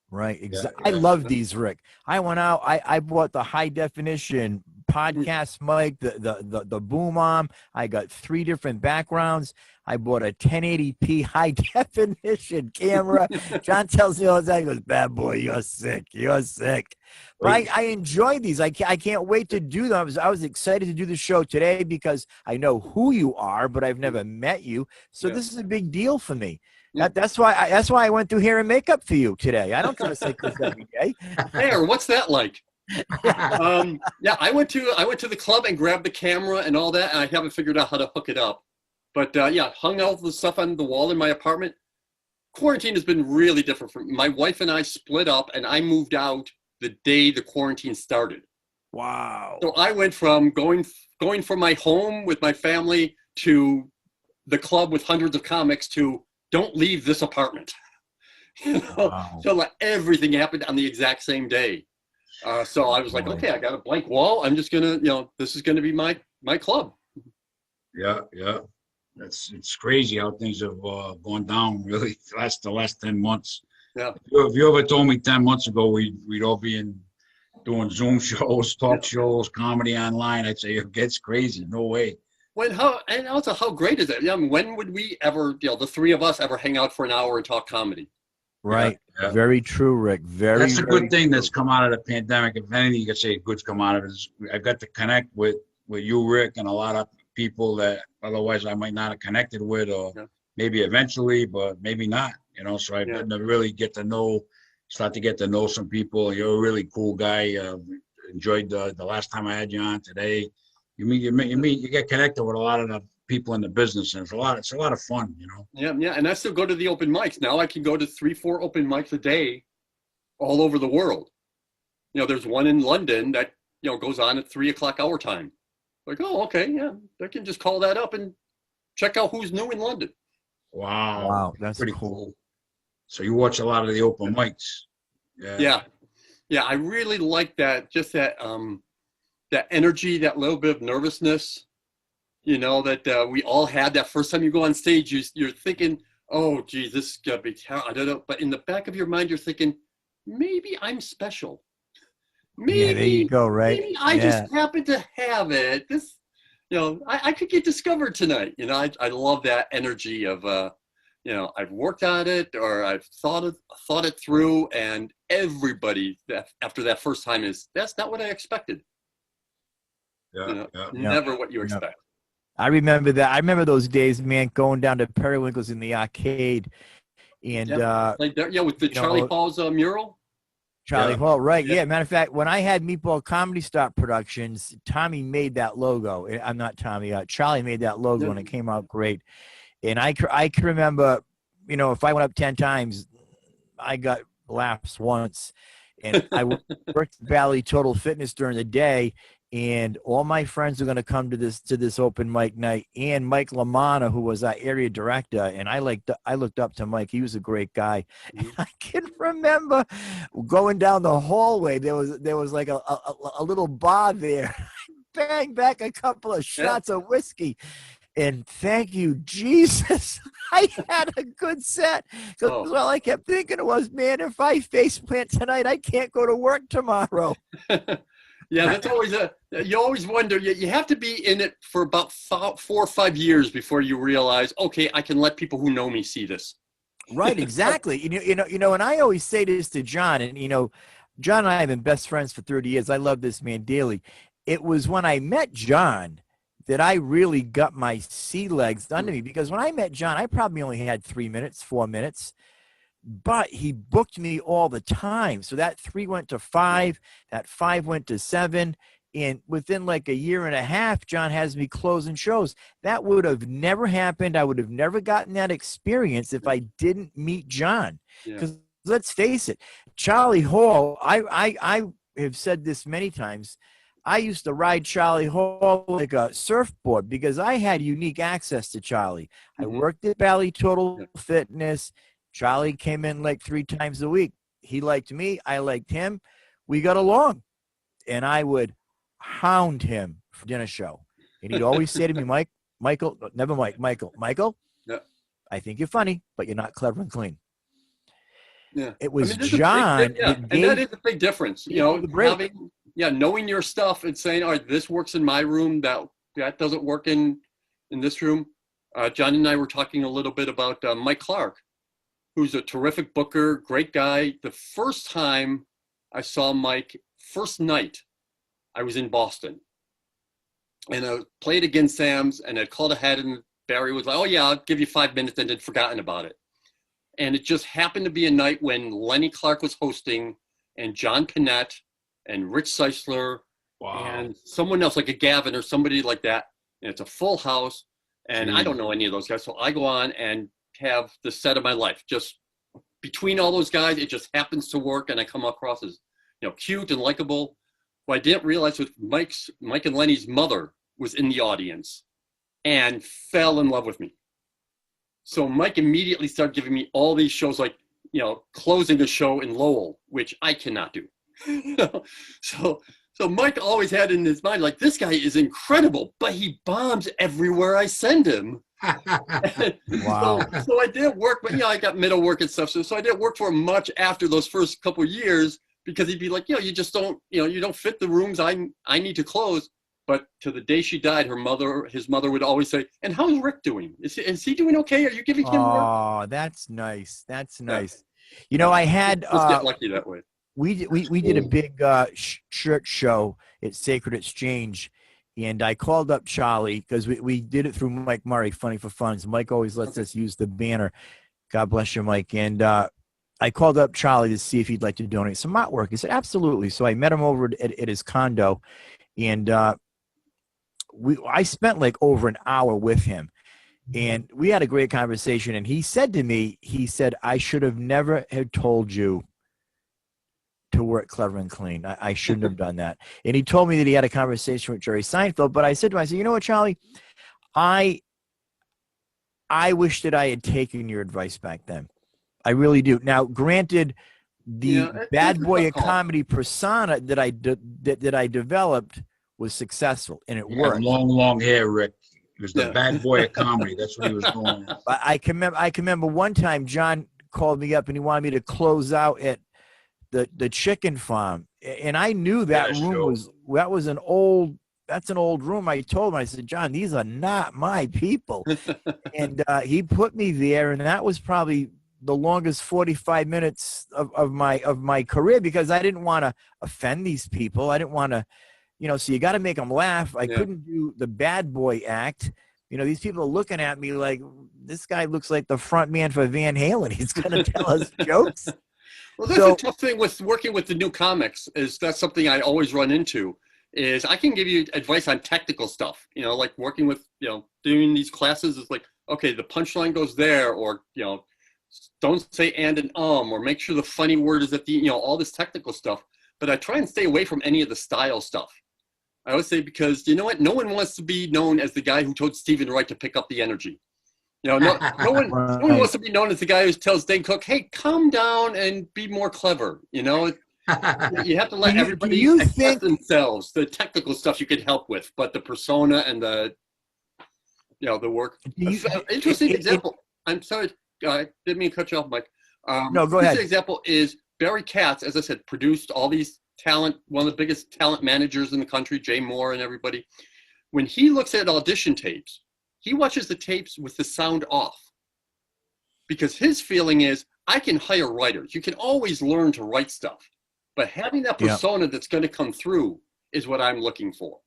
Right, exactly. I love these, Rick. I went out. I bought the high definition podcast mic, the boom arm. I got 3 different backgrounds. I bought a 1080p high definition camera. John tells me all the time, he goes, "Bad boy, you're sick. You're sick." But I enjoy these. I can't wait to do them. I was excited to do the show today because I know who you are, but I've never met you. So this is a big deal for me. That's why I went through hair and makeup for you today. I don't dress like this every day. Hair, what's that like? I went to the club and grabbed the camera and all that, and I haven't figured out how to hook it up. But hung all the stuff on the wall in my apartment. quarantine has been really different for me. My wife and I split up, and I moved out the day the quarantine started. Wow. So I went from going from my home with my family to the club with hundreds of comics to don't leave this apartment. Wow. So like everything happened on the exact same day. So I was like, okay, I got a blank wall. I'm just gonna, this is gonna be my club. Yeah. It's crazy how things have gone down really the last 10 months. Yeah. If you ever told me 10 months ago we'd all be doing Zoom shows, talk shows, comedy online, I'd say it gets crazy. No way. And also how great is it? When would we ever, the three of us ever hang out for an hour and talk comedy? Right. Yeah. Very true, Rick. That's a good thing true. that's come out of the pandemic. If anything, you could say good's come out of it. I got to connect with you, Rick, and a lot of people that otherwise I might not have connected with, or maybe eventually, but maybe not. So I've gotten to really start to get to know some people. You're a really cool guy. Enjoyed the last time I had you on today. You get connected with a lot of the people in the business, and it's a lot of fun. Yeah, and I still go to the open mics now. I can go to 3-4 open mics a day, all over the world. There's one in London that goes on at 3:00 our time. Like, oh, okay, yeah, I can just call that up and check out who's new in London. Wow, that's pretty cool. So you watch a lot of the open mics. Yeah. I really like that. Just that that energy, that little bit of nervousness. That we all had that first time you go on stage. You're thinking, oh, geez, this is gonna be terrible. I don't know, but in the back of your mind, you're thinking, maybe I'm special. Maybe, there you go, right? Maybe I just happen to have it. This, I could get discovered tonight. I love that energy of, I've worked on it, or I've thought it through, and everybody after that first time that's not what I expected. Never what you expect. I remember that. I remember those days, man, going down to Periwinkle's in the arcade, and with the Charlie Hall's mural. Charlie Hall, right? Yeah. Matter of fact, when I had Meatball Comedy Stop Productions, Tommy made that logo. I'm not Tommy. Charlie made that logo, and it came out great. And I can remember, if I went up 10 times, I got laughs once. And I worked at Valley Total Fitness during the day, and all my friends were going to come to this open mic night. And Mike LaManna, who was our area director, and I looked up to Mike. He was a great guy. And I can remember going down the hallway. There was like a little bar there. Bang back a couple of shots of whiskey. And thank you, Jesus, I had a good set. Because all I kept thinking was, man, if I face plant tonight, I can't go to work tomorrow. Yeah, that's always you always wonder. You have to be in it for about 4 or 5 years before you realize, okay, I can let people who know me see this. Right, exactly. And I always say this to John, and John and I have been best friends for 30 years. I love this man dearly. It was when I met John that I really got my sea legs under me, because when I met John, I probably only had 3 minutes, 4 minutes. But he booked me all the time. So that 3 went to 5, that 5 went to 7. And within like a year and a half, John has me closing shows. That would have never happened. I would have never gotten that experience if I didn't meet John. Because let's face it, Charlie Hall, I have said this many times, I used to ride Charlie Hall like a surfboard because I had unique access to Charlie. I worked at Valley Total Fitness. Charlie came in like 3 times a week. He liked me. I liked him. We got along. And I would hound him for dinner show. And he'd always say to me, Michael, I think you're funny, but you're not clever and clean. Yeah. It was John. And that is a big difference. Knowing your stuff and saying, all right, this works in my room, that doesn't work in this room. John and I were talking a little bit about Mike Clark, who's a terrific booker, great guy. The first time I saw Mike, first night, I was in Boston. And I played against Sam's, and I called ahead, and Barry was like, oh, yeah, I'll give you 5 minutes, and had forgotten about it. And it just happened to be a night when Lenny Clark was hosting, and John Panette, and Rich Seisler, and someone else, like a Gavin or somebody like that. And it's a full house, and I don't know any of those guys. So I go on and have the set of my life, just between all those guys, it just happens to work, and I come across as, cute and likable. What I didn't realize was Mike and Lenny's mother was in the audience and fell in love with me. So Mike immediately started giving me all these shows, like, closing a show in Lowell, which I cannot do. So Mike always had in his mind, like, this guy is incredible, but he bombs everywhere I send him. Wow. So I didn't work, but I got middle work and stuff. So I didn't work for him much after those first couple of years, because he'd be like, you just don't, you don't fit the rooms I need to close. But to the day she died, his mother would always say, "And how's Rick doing? Is he doing okay? Are you giving him work?" Oh, that's nice. That's nice. I had Just get lucky that way. We did a big shirt show at Sacred Exchange, and I called up Charlie because we did it through Mike Murray, Funny for Funds. Mike always lets us use the banner. God bless you, Mike. And I called up Charlie to see if he'd like to donate some artwork. He said, absolutely. So I met him over at his condo, and I spent like over an hour with him, and we had a great conversation. And he said to me, I should have never have told you to work clever and clean. I shouldn't have done that. And he told me that he had a conversation with Jerry Seinfeld, but I said to him, you know what, Charlie, I wish that I had taken your advice back then. I really do. Now, granted, the bad boy of comedy persona that I developed was successful, and it worked. Long hair, Rick. He was the bad boy of comedy. That's what he was going on. I can remember one time John called me up and he wanted me to close out at the chicken farm, and I knew that was an old room. I told him, I said, John, these are not my people. And he put me there, and that was probably the longest 45 minutes of my career, because I didn't want to offend these people. I didn't want to, so you got to make them laugh. I couldn't do the bad boy act. These people are looking at me like, this guy looks like the front man for Van Halen. He's going to tell us jokes. Well, that's a tough thing with working with the new comics, is that's something I always run into, is I can give you advice on technical stuff, like working with, doing these classes is like, okay, the punchline goes there, or, don't say and or make sure the funny word is at the, all this technical stuff. But I try and stay away from any of the style stuff. I always say, because you know what? No one wants to be known as the guy who told Stephen Wright to pick up the energy. No one wants to be known as the guy who tells Dane Cook, hey, calm down and be more clever. You have to let everybody express themselves. The technical stuff you can help with, but the persona and the work. Interesting example. I'm sorry, didn't mean to cut you off, Mike. No, go ahead. This example is Barry Katz, as I said, produced all these one of the biggest talent managers in the country, Jay Moore and everybody. When he looks at audition tapes, he watches the tapes with the sound off, because his feeling is, I can hire writers. You can always learn to write stuff, but having that persona that's going to come through is what I'm looking for.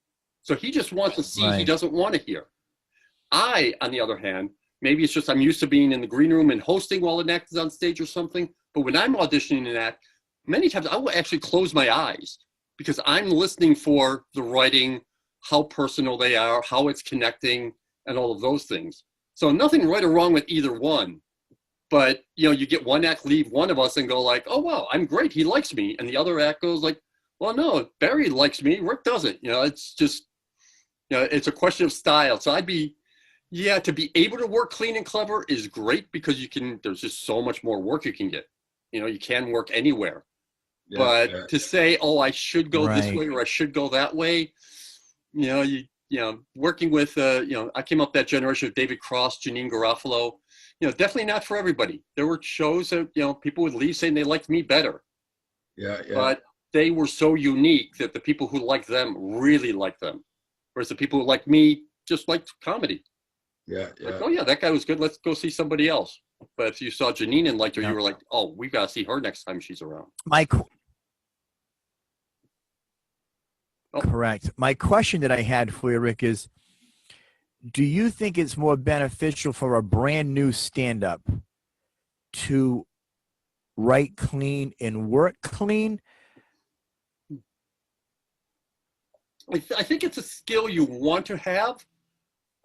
So he just wants to see, he doesn't want to hear. I, on the other hand, maybe it's just I'm used to being in the green room and hosting while an act is on stage or something. But when I'm auditioning an act, many times I will actually close my eyes, because I'm listening for the writing, how personal they are, how it's connecting, and all of those things. So nothing right or wrong with either one. But, you get one act leave one of us and go like, oh, wow, I'm great. He likes me. And the other act goes like, well, no, Barry likes me. Rick doesn't. It's just, it's a question of style. So I'd be, to be able to work clean and clever is great, because there's just so much more work you can get. You can work anywhere. But to say, oh, I should go this way or I should go that way, working with, I came up that generation of David Cross, Janine Garofalo, definitely not for everybody. There were shows that, people would leave saying they liked me better. But they were so unique that the people who liked them really liked them. Whereas the people who liked me just liked comedy. Like, oh, yeah, that guy was good. Let's go see somebody else. But if you saw Janine and liked her, you were like, oh, we've got to see her next time she's around. Correct. My question that I had for you, Rick, is, do you think it's more beneficial for a brand new stand-up to write clean and work clean? I think it's a skill you want to have.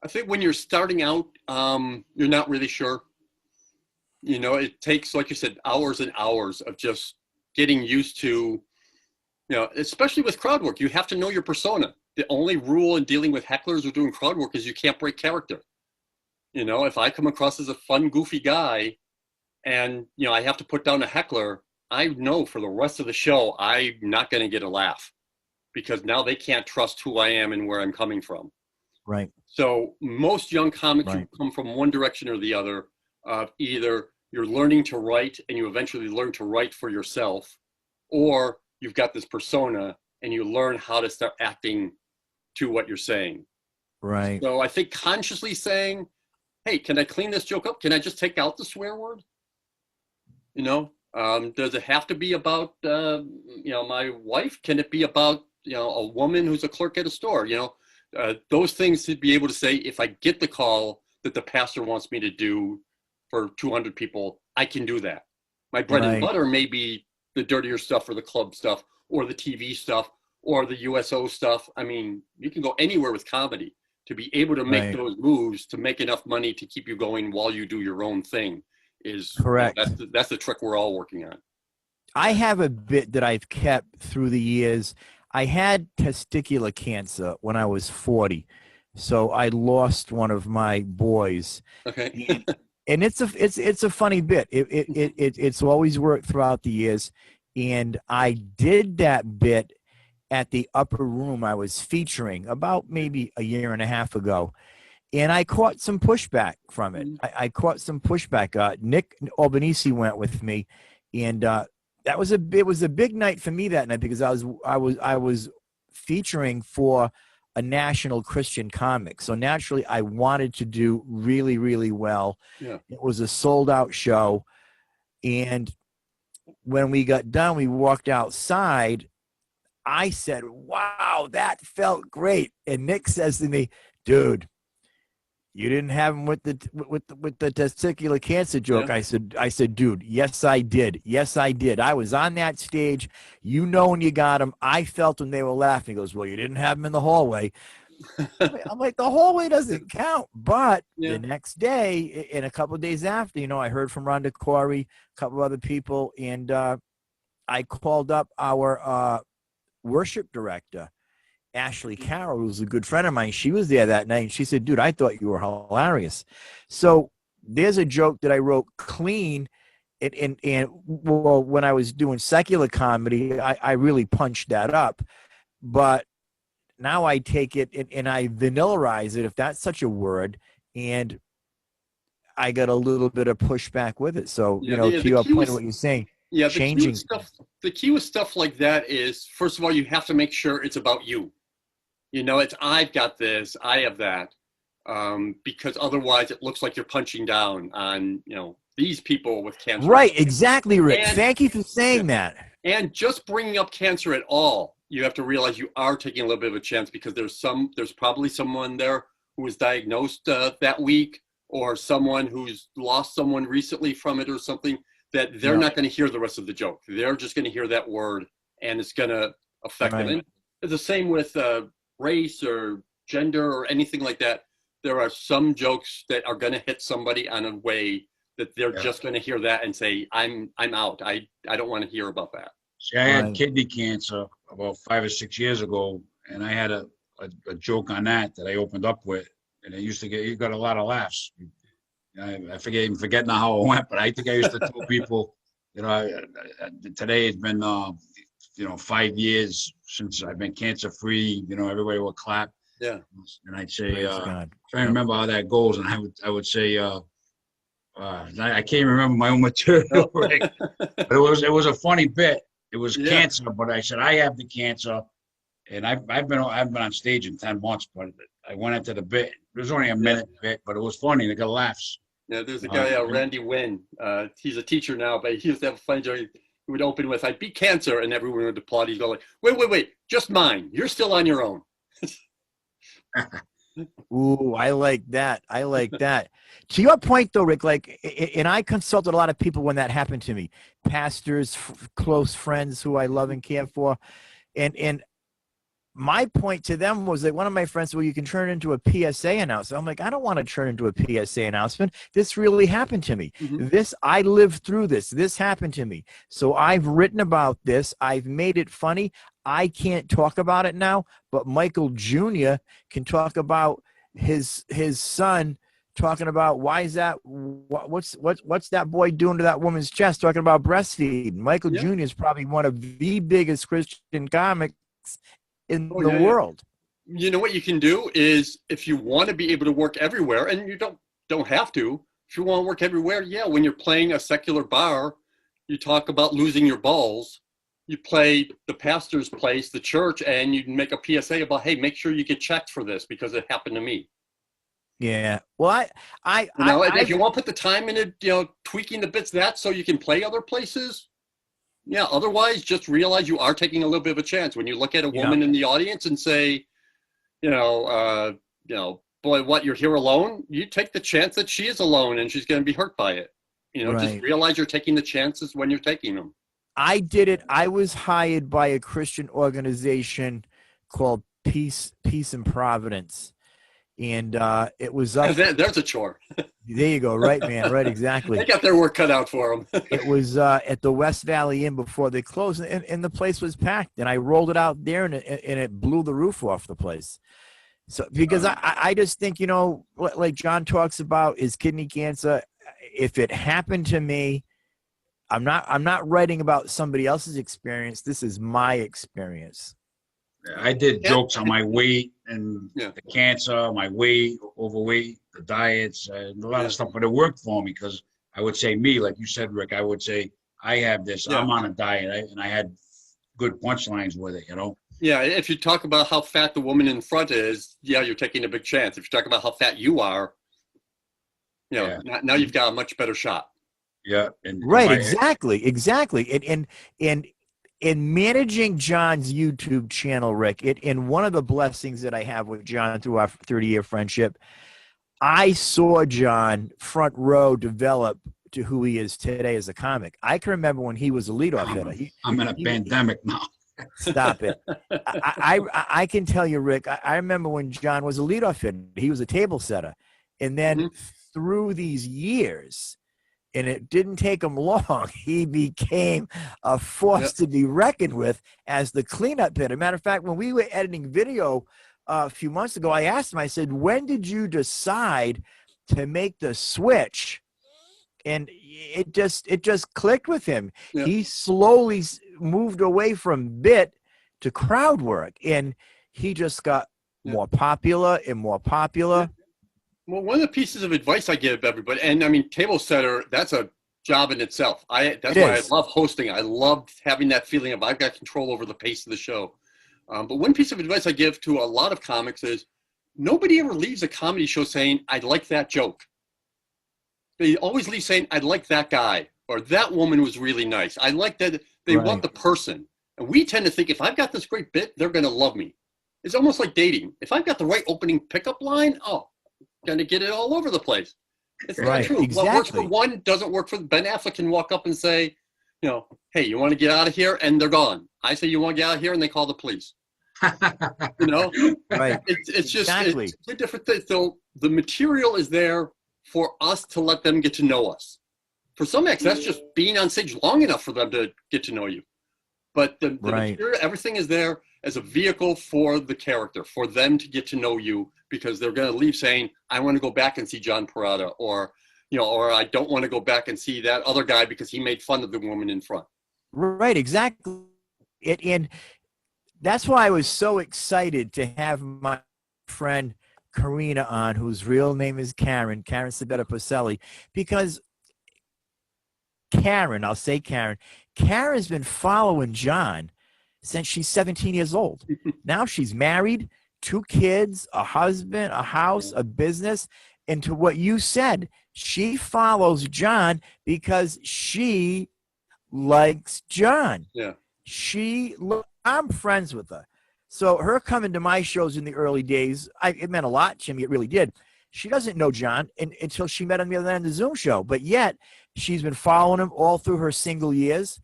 I think when you're starting out, you're not really sure. You know, it takes, like you said, hours and hours of just getting used to, you know, especially with crowd work, you have to know your persona. The only rule in dealing with hecklers or doing crowd work is you can't break character. You know, if I come across as a fun, goofy guy and, you know, I have to put down a heckler, I know for the rest of the show, I'm not going to get a laugh because now they can't trust who I am and where I'm coming from. Right. So most young comics who come from one direction or the other, either you're learning to write and you eventually learn to write for yourself, or you've got this persona and you learn how to start acting to what you're saying. Right. So I think consciously saying, hey, can I clean this joke up? Can I just take out the swear word? You know, does it have to be about, you know, my wife? Can it be about, you know, a woman who's a clerk at a store? You know, those things to be able to say, if I get the call that the pastor wants me to do for 200 people, I can do that. My bread and butter may be the dirtier stuff or the club stuff or the TV stuff or the USO stuff. I mean, you can go anywhere with comedy. To be able to make those moves to make enough money to keep you going while you do your own thing is correct. You know, that's the trick we're all working on. I have a bit that I've kept through the years. I had testicular cancer when I was 40, so I lost one of my boys. Okay. And it's a funny bit. It's always worked throughout the years, and I did that bit at the Upper Room I was featuring about maybe a year and a half ago, and I caught some pushback from it. I caught some pushback. Nick Albanese went with me, and it was a big night for me that night because I was featuring for a national Christian comic. So naturally, I wanted to do really, really well. Yeah. It was a sold-out show, and when we got done, we walked outside. I said, wow, that felt great. And Nick says to me, dude, you didn't have him with the testicular cancer joke. Yeah. I said, dude, yes, I did. Yes, I did. I was on that stage. You know when you got him. I felt when they were laughing. He goes, well, you didn't have him in the hallway. I'm like, the hallway doesn't count. But the next day and a couple of days after, you know, I heard from Rhonda Corey, a couple of other people, and I called up our worship director, Ashley Carroll, who's a good friend of mine. She was there that night, and she said, dude, I thought you were hilarious. So there's a joke that I wrote clean, and well, when I was doing secular comedy, I really punched that up. But now I take it and I vanillarize it, if that's such a word, and I got a little bit of pushback with it. So, you know, to your point of what you're saying, changing stuff. The key with stuff like that is, first of all, you have to make sure it's about you. You know, it's I've got this, I have that, because otherwise it looks like you're punching down on, you know, these people with cancer. Right, exactly, Rick. And, thank you for saying that. And just bringing up cancer at all, you have to realize you are taking a little bit of a chance because there's probably someone there who was diagnosed that week, or someone who's lost someone recently from it or something, that they're not going to hear the rest of the joke. They're just going to hear that word, and it's going to affect them. And it's the same with race or gender or anything like that. There are some jokes that are going to hit somebody on a way that they're just going to hear that and say, I'm out. I don't want to hear about that. See, I had kidney cancer about 5 or 6 years ago, and I had a joke on that I opened up with, and you got a lot of laughs. I forget now how it went, but I think I used to tell people, you know, today it's been, 5 years since I've been cancer free. You know, everybody will clap. Yeah. And I'd say, trying to remember how that goes, and I would say, I can't remember my own material, Rick. But it was a funny bit. It was cancer, but I said I have the cancer, and I've been on stage in 10 months, but I went into the bit. It was only a minute bit, but it was funny. They got laughs. Yeah, there's a guy, Randy Wynn. He's a teacher now, but he used to have a funny joke. He would open with, "I beat cancer," and everyone would applaud. He'd go like, "Wait, just mine. You're still on your own." Ooh, I like that. To your point, though, Rick, like, and I consulted a lot of people when that happened to me, pastors, close friends who I love and care for, and my point to them was that one of my friends said, well, you can turn it into a PSA announcement. I'm like, I don't want to turn into a PSA announcement. This really happened to me. I lived through this. This happened to me. So I've written about this. I've made it funny. I can't talk about it now, but Michael Jr. can talk about his son talking about why is that, what's that boy doing to that woman's chest, talking about breastfeeding. Michael Jr. is probably one of the biggest Christian comics in the world. You know what you can do is, if you want to be able to work everywhere, and you don't have to, if you want to work everywhere, when you're playing a secular bar, you talk about losing your balls. You play the pastor's place, the church, and you make a PSA about, hey, make sure you get checked for this because it happened to me. Yeah. Well, if you want to put the time in it, tweaking the bits so you can play other places. Yeah. Otherwise, just realize you are taking a little bit of a chance when you look at a woman in the audience and say, boy, what, you're here alone? You take the chance that she is alone and she's going to be hurt by it. Just realize you're taking the chances when you're taking them. I did it. I was hired by a Christian organization called Peace and Providence. And it was up. There's a chore. There you go. Right, man. Right, exactly. They got their work cut out for them. It was at the West Valley Inn before they closed, and the place was packed. And I rolled it out there, and it blew the roof off the place. So because I just think, like John talks about his kidney cancer, if it happened to me, I'm not writing about somebody else's experience. This is my experience. I did jokes on my weight and the cancer, my weight, overweight, the diets, and a lot of stuff, but it worked for me because I would say like you said, Rick, I would say, I have this, I'm on a diet, and I had good punchlines with it, Yeah, if you talk about how fat the woman in front is, you're taking a big chance. If you talk about how fat you are, now you've got a much better shot. Yeah. Exactly. And in managing John's YouTube channel, Rick, and one of the blessings that I have with John through our 30-year friendship, I saw John front row develop to who he is today as a comic. I can remember when he was a leadoff hitter. I'm in a pandemic now. Stop it. I can tell you, Rick, I remember when John was a leadoff hitter. He was a table setter. And then through these years, and it didn't take him long, he became a force to be reckoned with as the cleanup hitter. Matter of fact, when we were editing video a few months ago, I asked him, I said, when did you decide to make the switch? And it just clicked with him. Yeah. He slowly moved away from bit to crowd work, and he just got more popular and more popular. Well, one of the pieces of advice I give everybody, and I mean, table setter, that's a job in itself. That's why I love hosting. I love having that feeling of I've got control over the pace of the show. But one piece of advice I give to a lot of comics is nobody ever leaves a comedy show saying, I like that joke. They always leave saying, I like that guy, or that woman was really nice. I like that. They want the person. And we tend to think, if I've got this great bit, they're going to love me. It's almost like dating. If I've got the right opening pickup line, going to get it all over the place. It's not true. Exactly. What works for one doesn't work for Ben Affleck. Can walk up and say, hey, you want to get out of here? And they're gone. I say, you want to get out of here? And they call the police. Right. It's just it's two different things. So the material is there for us to let them get to know us. For some acts, that's just being on stage long enough for them to get to know you. But the material, everything is there as a vehicle for the character, for them to get to know you, because they're going to leave saying, I want to go back and see John Perrotta, or I don't want to go back and see that other guy because he made fun of the woman in front. Right, exactly. And that's why I was so excited to have my friend Karina on, whose real name is Karen Sabetta-Pacelli, because Karen's been following John since she's 17 years old. Now she's married, 2 kids, a husband, a house, a business. And to what you said, she follows John because she likes John. Yeah. I'm friends with her. So her coming to my shows in the early days, it meant a lot to me. It really did. She doesn't know John until she met him the other night on the Zoom show. But yet she's been following him all through her single years,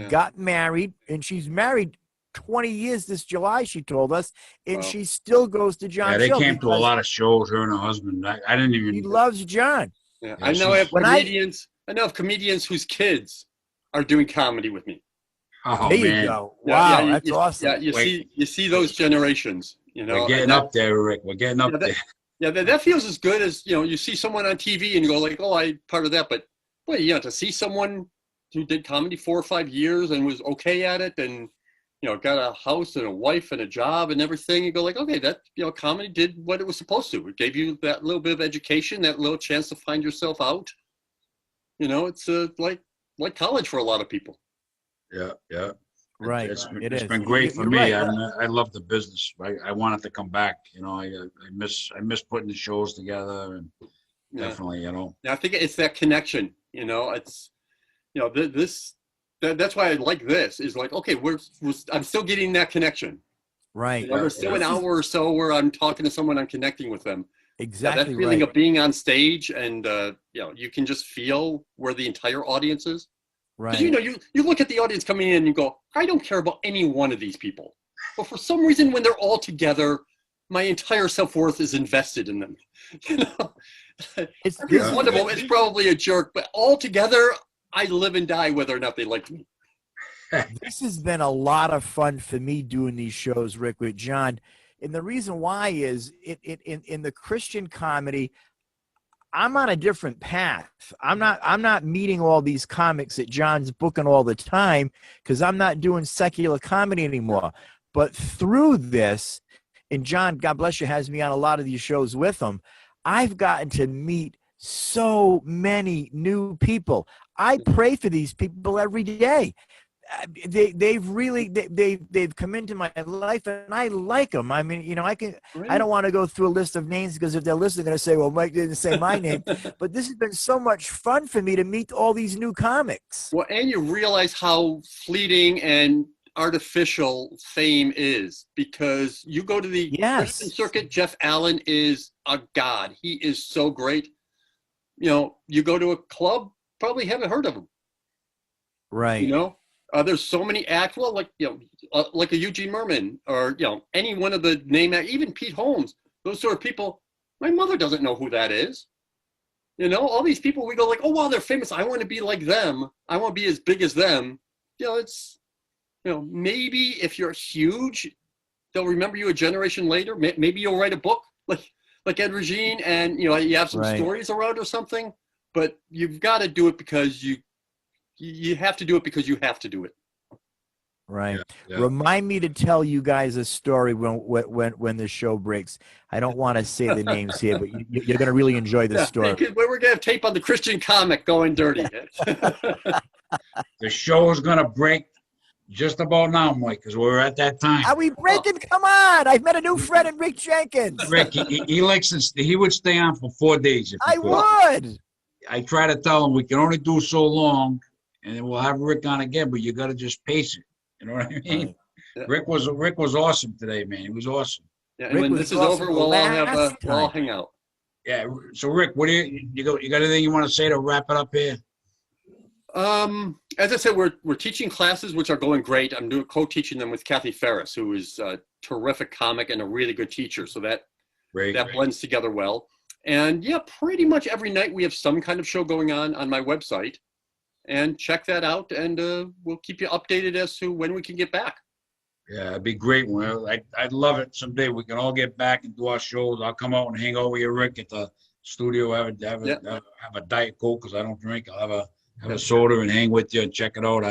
got married, and she's married 20 years this July, she told us, and Wow. she still goes to John's Yeah, they show came to a because lot of shows, her and her husband. I didn't she even. loves John. Yeah, Yeah, I know I have When I- comedians. I know of comedians whose kids are doing comedy with me. Oh, There you man. go. Yeah, Wow, yeah, that's awesome. Yeah, Wait. you see those generations. You know, We're getting and that- up there, Rick. We're getting up Yeah, there. Yeah, that feels as good as, you know, you see someone on TV and you go like, oh, I part of that. But boy, you know, to see someone who did comedy 4 or 5 years and was okay at it, and you know, got a house and a wife and a job and everything, you go like, okay, that, you know, comedy did what it was supposed to. It gave you that little bit of education, that little chance to find yourself out. You know, it's like college for a lot of people. Yeah, yeah. Right. It's is. been great for You're me. right. I love the business. I want it to come back. You know, I miss putting the shows together, and Yeah. definitely, you know. Yeah, I think it's that connection. You know, it's, you know, that's why I like this. Is like, okay, I'm still getting that connection. Right. You know, there's still an hour or so where I'm talking to someone, I'm connecting with them. Exactly That feeling right. of being on stage, and you know, you can just feel where the entire audience is. Because Right. you know, you look at the audience coming in and you go, I don't care about any one of these people. But for some reason, when they're all together, my entire self-worth is invested in them. You know, It's every this is- one of them is probably a jerk, but all together, I live and die whether or not they like me. This has been a lot of fun for me doing these shows, Rick, with John. And the reason why is in the Christian comedy, I'm on a different path. I'm not meeting all these comics that John's booking all the time because I'm not doing secular comedy anymore. But through this, and John, God bless you, has me on a lot of these shows with him, I've gotten to meet so many new people. I pray for these people every day. They've come into my life, and I like them. I mean, you know, I don't want to go through a list of names because if they're listening, they're going to say, well, Mike didn't say my name. But this has been so much fun for me to meet all these new comics. Well, and you realize how fleeting and artificial fame is, because you go to the Christian circuit, Jeff Allen is a god. He is so great. You know, you go to a club, probably haven't heard of him. Right. You know, there's so many acts, well, like, you know, like a Eugene Merman, or, you know, any one of the name, even Pete Holmes, those sort of people. My mother doesn't know who that is. You know, all these people, we go like, oh, wow, they're famous. I want to be like them. I want to be as big as them. You know, it's, you know, maybe if you're huge, they'll remember you a generation later. Maybe you'll write a book like Ed Regine, and, you know, you have some stories around or something, but you've got to do it because you have to do it because you have to do it. Right. Yeah. Remind me to tell you guys a story when the show breaks. I don't want to say the names here, but you're going to really enjoy this story. We're going to have tape on the Christian comic going dirty. The show is going to break just about now, Mike, because we're at that time. Are we breaking? Come on. I've met a new friend in Rick Jenkins. Rick, he likes to, he would stay on for 4 days. If he could. would. I try to tell him we can only do so long, and then we'll have Rick on again, but you got to just pace it. You know what I mean? Right. Yeah. Rick was awesome today, man. He was awesome. Yeah, and when this is over, we'll all hang out. Yeah. So Rick, what do you got anything you want to say to wrap it up here? As I said, we're teaching classes which are going great. I'm co-teaching them with Kathy Ferris, who is a terrific comic and a really good teacher. So that blends together well. And yeah, pretty much every night we have some kind of show going on my website. And check that out, and we'll keep you updated as to when we can get back. Yeah, it'd be great. Well, I'd love it someday. We can all get back and do our shows. I'll come out and hang out with you, Rick, at the studio. Have a Diet Coke because I don't drink. I'll have a soda and hang with you and check it out.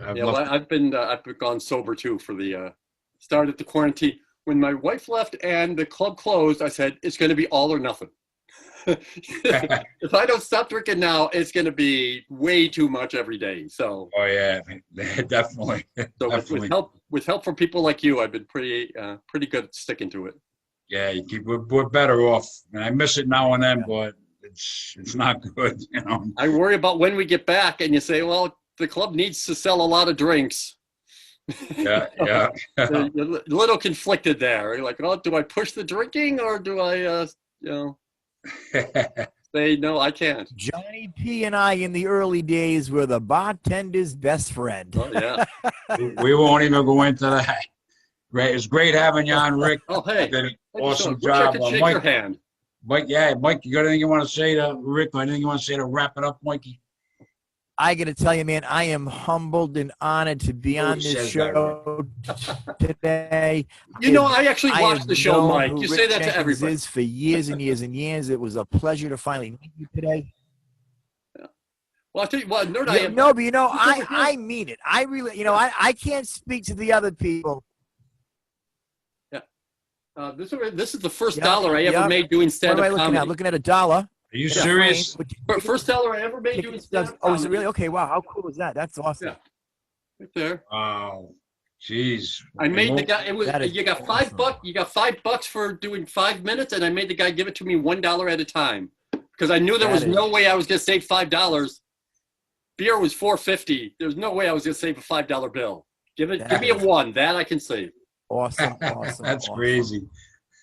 I've gone sober too for the started the quarantine. When my wife left and the club closed, I said it's going to be all or nothing. If I don't stop drinking now, it's going to be way too much every day. So. Oh yeah, definitely. So definitely. with help from people like you, I've been pretty good at sticking to it. Yeah, we're better off. I miss it now and then, but it's not good, you know. I worry about when we get back, and you say, well, the club needs to sell a lot of drinks. Yeah. You're a little conflicted there. You're like, oh, do I push the drinking or do I, you know? They know I can't. Johnny P and I in the early days were the bartender's best friend. Oh, yeah. We won't even go into that. Great. It's great having you on, Rick. Oh, hey. Did an Thank you so awesome much. Wish I job. could shake your hand. Mike, Mike, you got anything you want to say to Rick? Or anything you want to say to wrap it up, Mikey? I got to tell you, man, I am humbled and honored to be on Always this says show today. You know, I actually I watched have the show, known Mike. who You Rick say that to Jenkins everybody. is for years and years and years. It was a pleasure to finally meet you today. Well, I'll tell you what, nerd I Yeah, am. no, but you know, Look over here. I mean it. I really, you know, I can't speak to the other people. This is the first Yep, dollar I ever yep. made doing What am I stand-up looking comedy. at? Looking at a dollar. Are you in a serious? frame. First dollar I ever made doing stand-up Oh, is it comedy. really? Okay, wow. How cool is that? That's awesome. Yeah. Right there. Wow. Jeez. I made the guy. It was That is you got awesome. $5. You got $5 for doing 5 minutes, and I made the guy give it to me $1 at a time because I knew there was That is- no way I was going to save $5. Beer was $4.50. There's no way I was going to save a $5 bill. Give me a is- $1. That I can save. Awesome. That's awesome. crazy.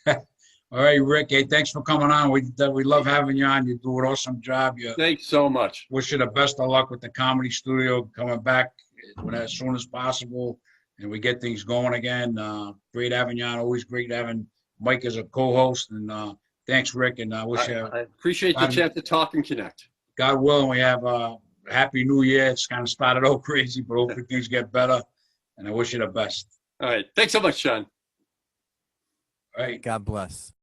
All right, Rick. Hey, thanks for coming on. We love having you on. You do an awesome job. You Thanks so much. wish you the best of luck with the comedy studio coming back as soon as possible, and we get things going again. Great having you on. Always great having Mike as a co-host. And thanks, Rick. And I wish you, I appreciate the chance to talk and connect. God willing, we have a happy new year. It's kind of started out crazy, but hopefully things get better. And I wish you the best. All right. Thanks so much, Sean. All right. God bless.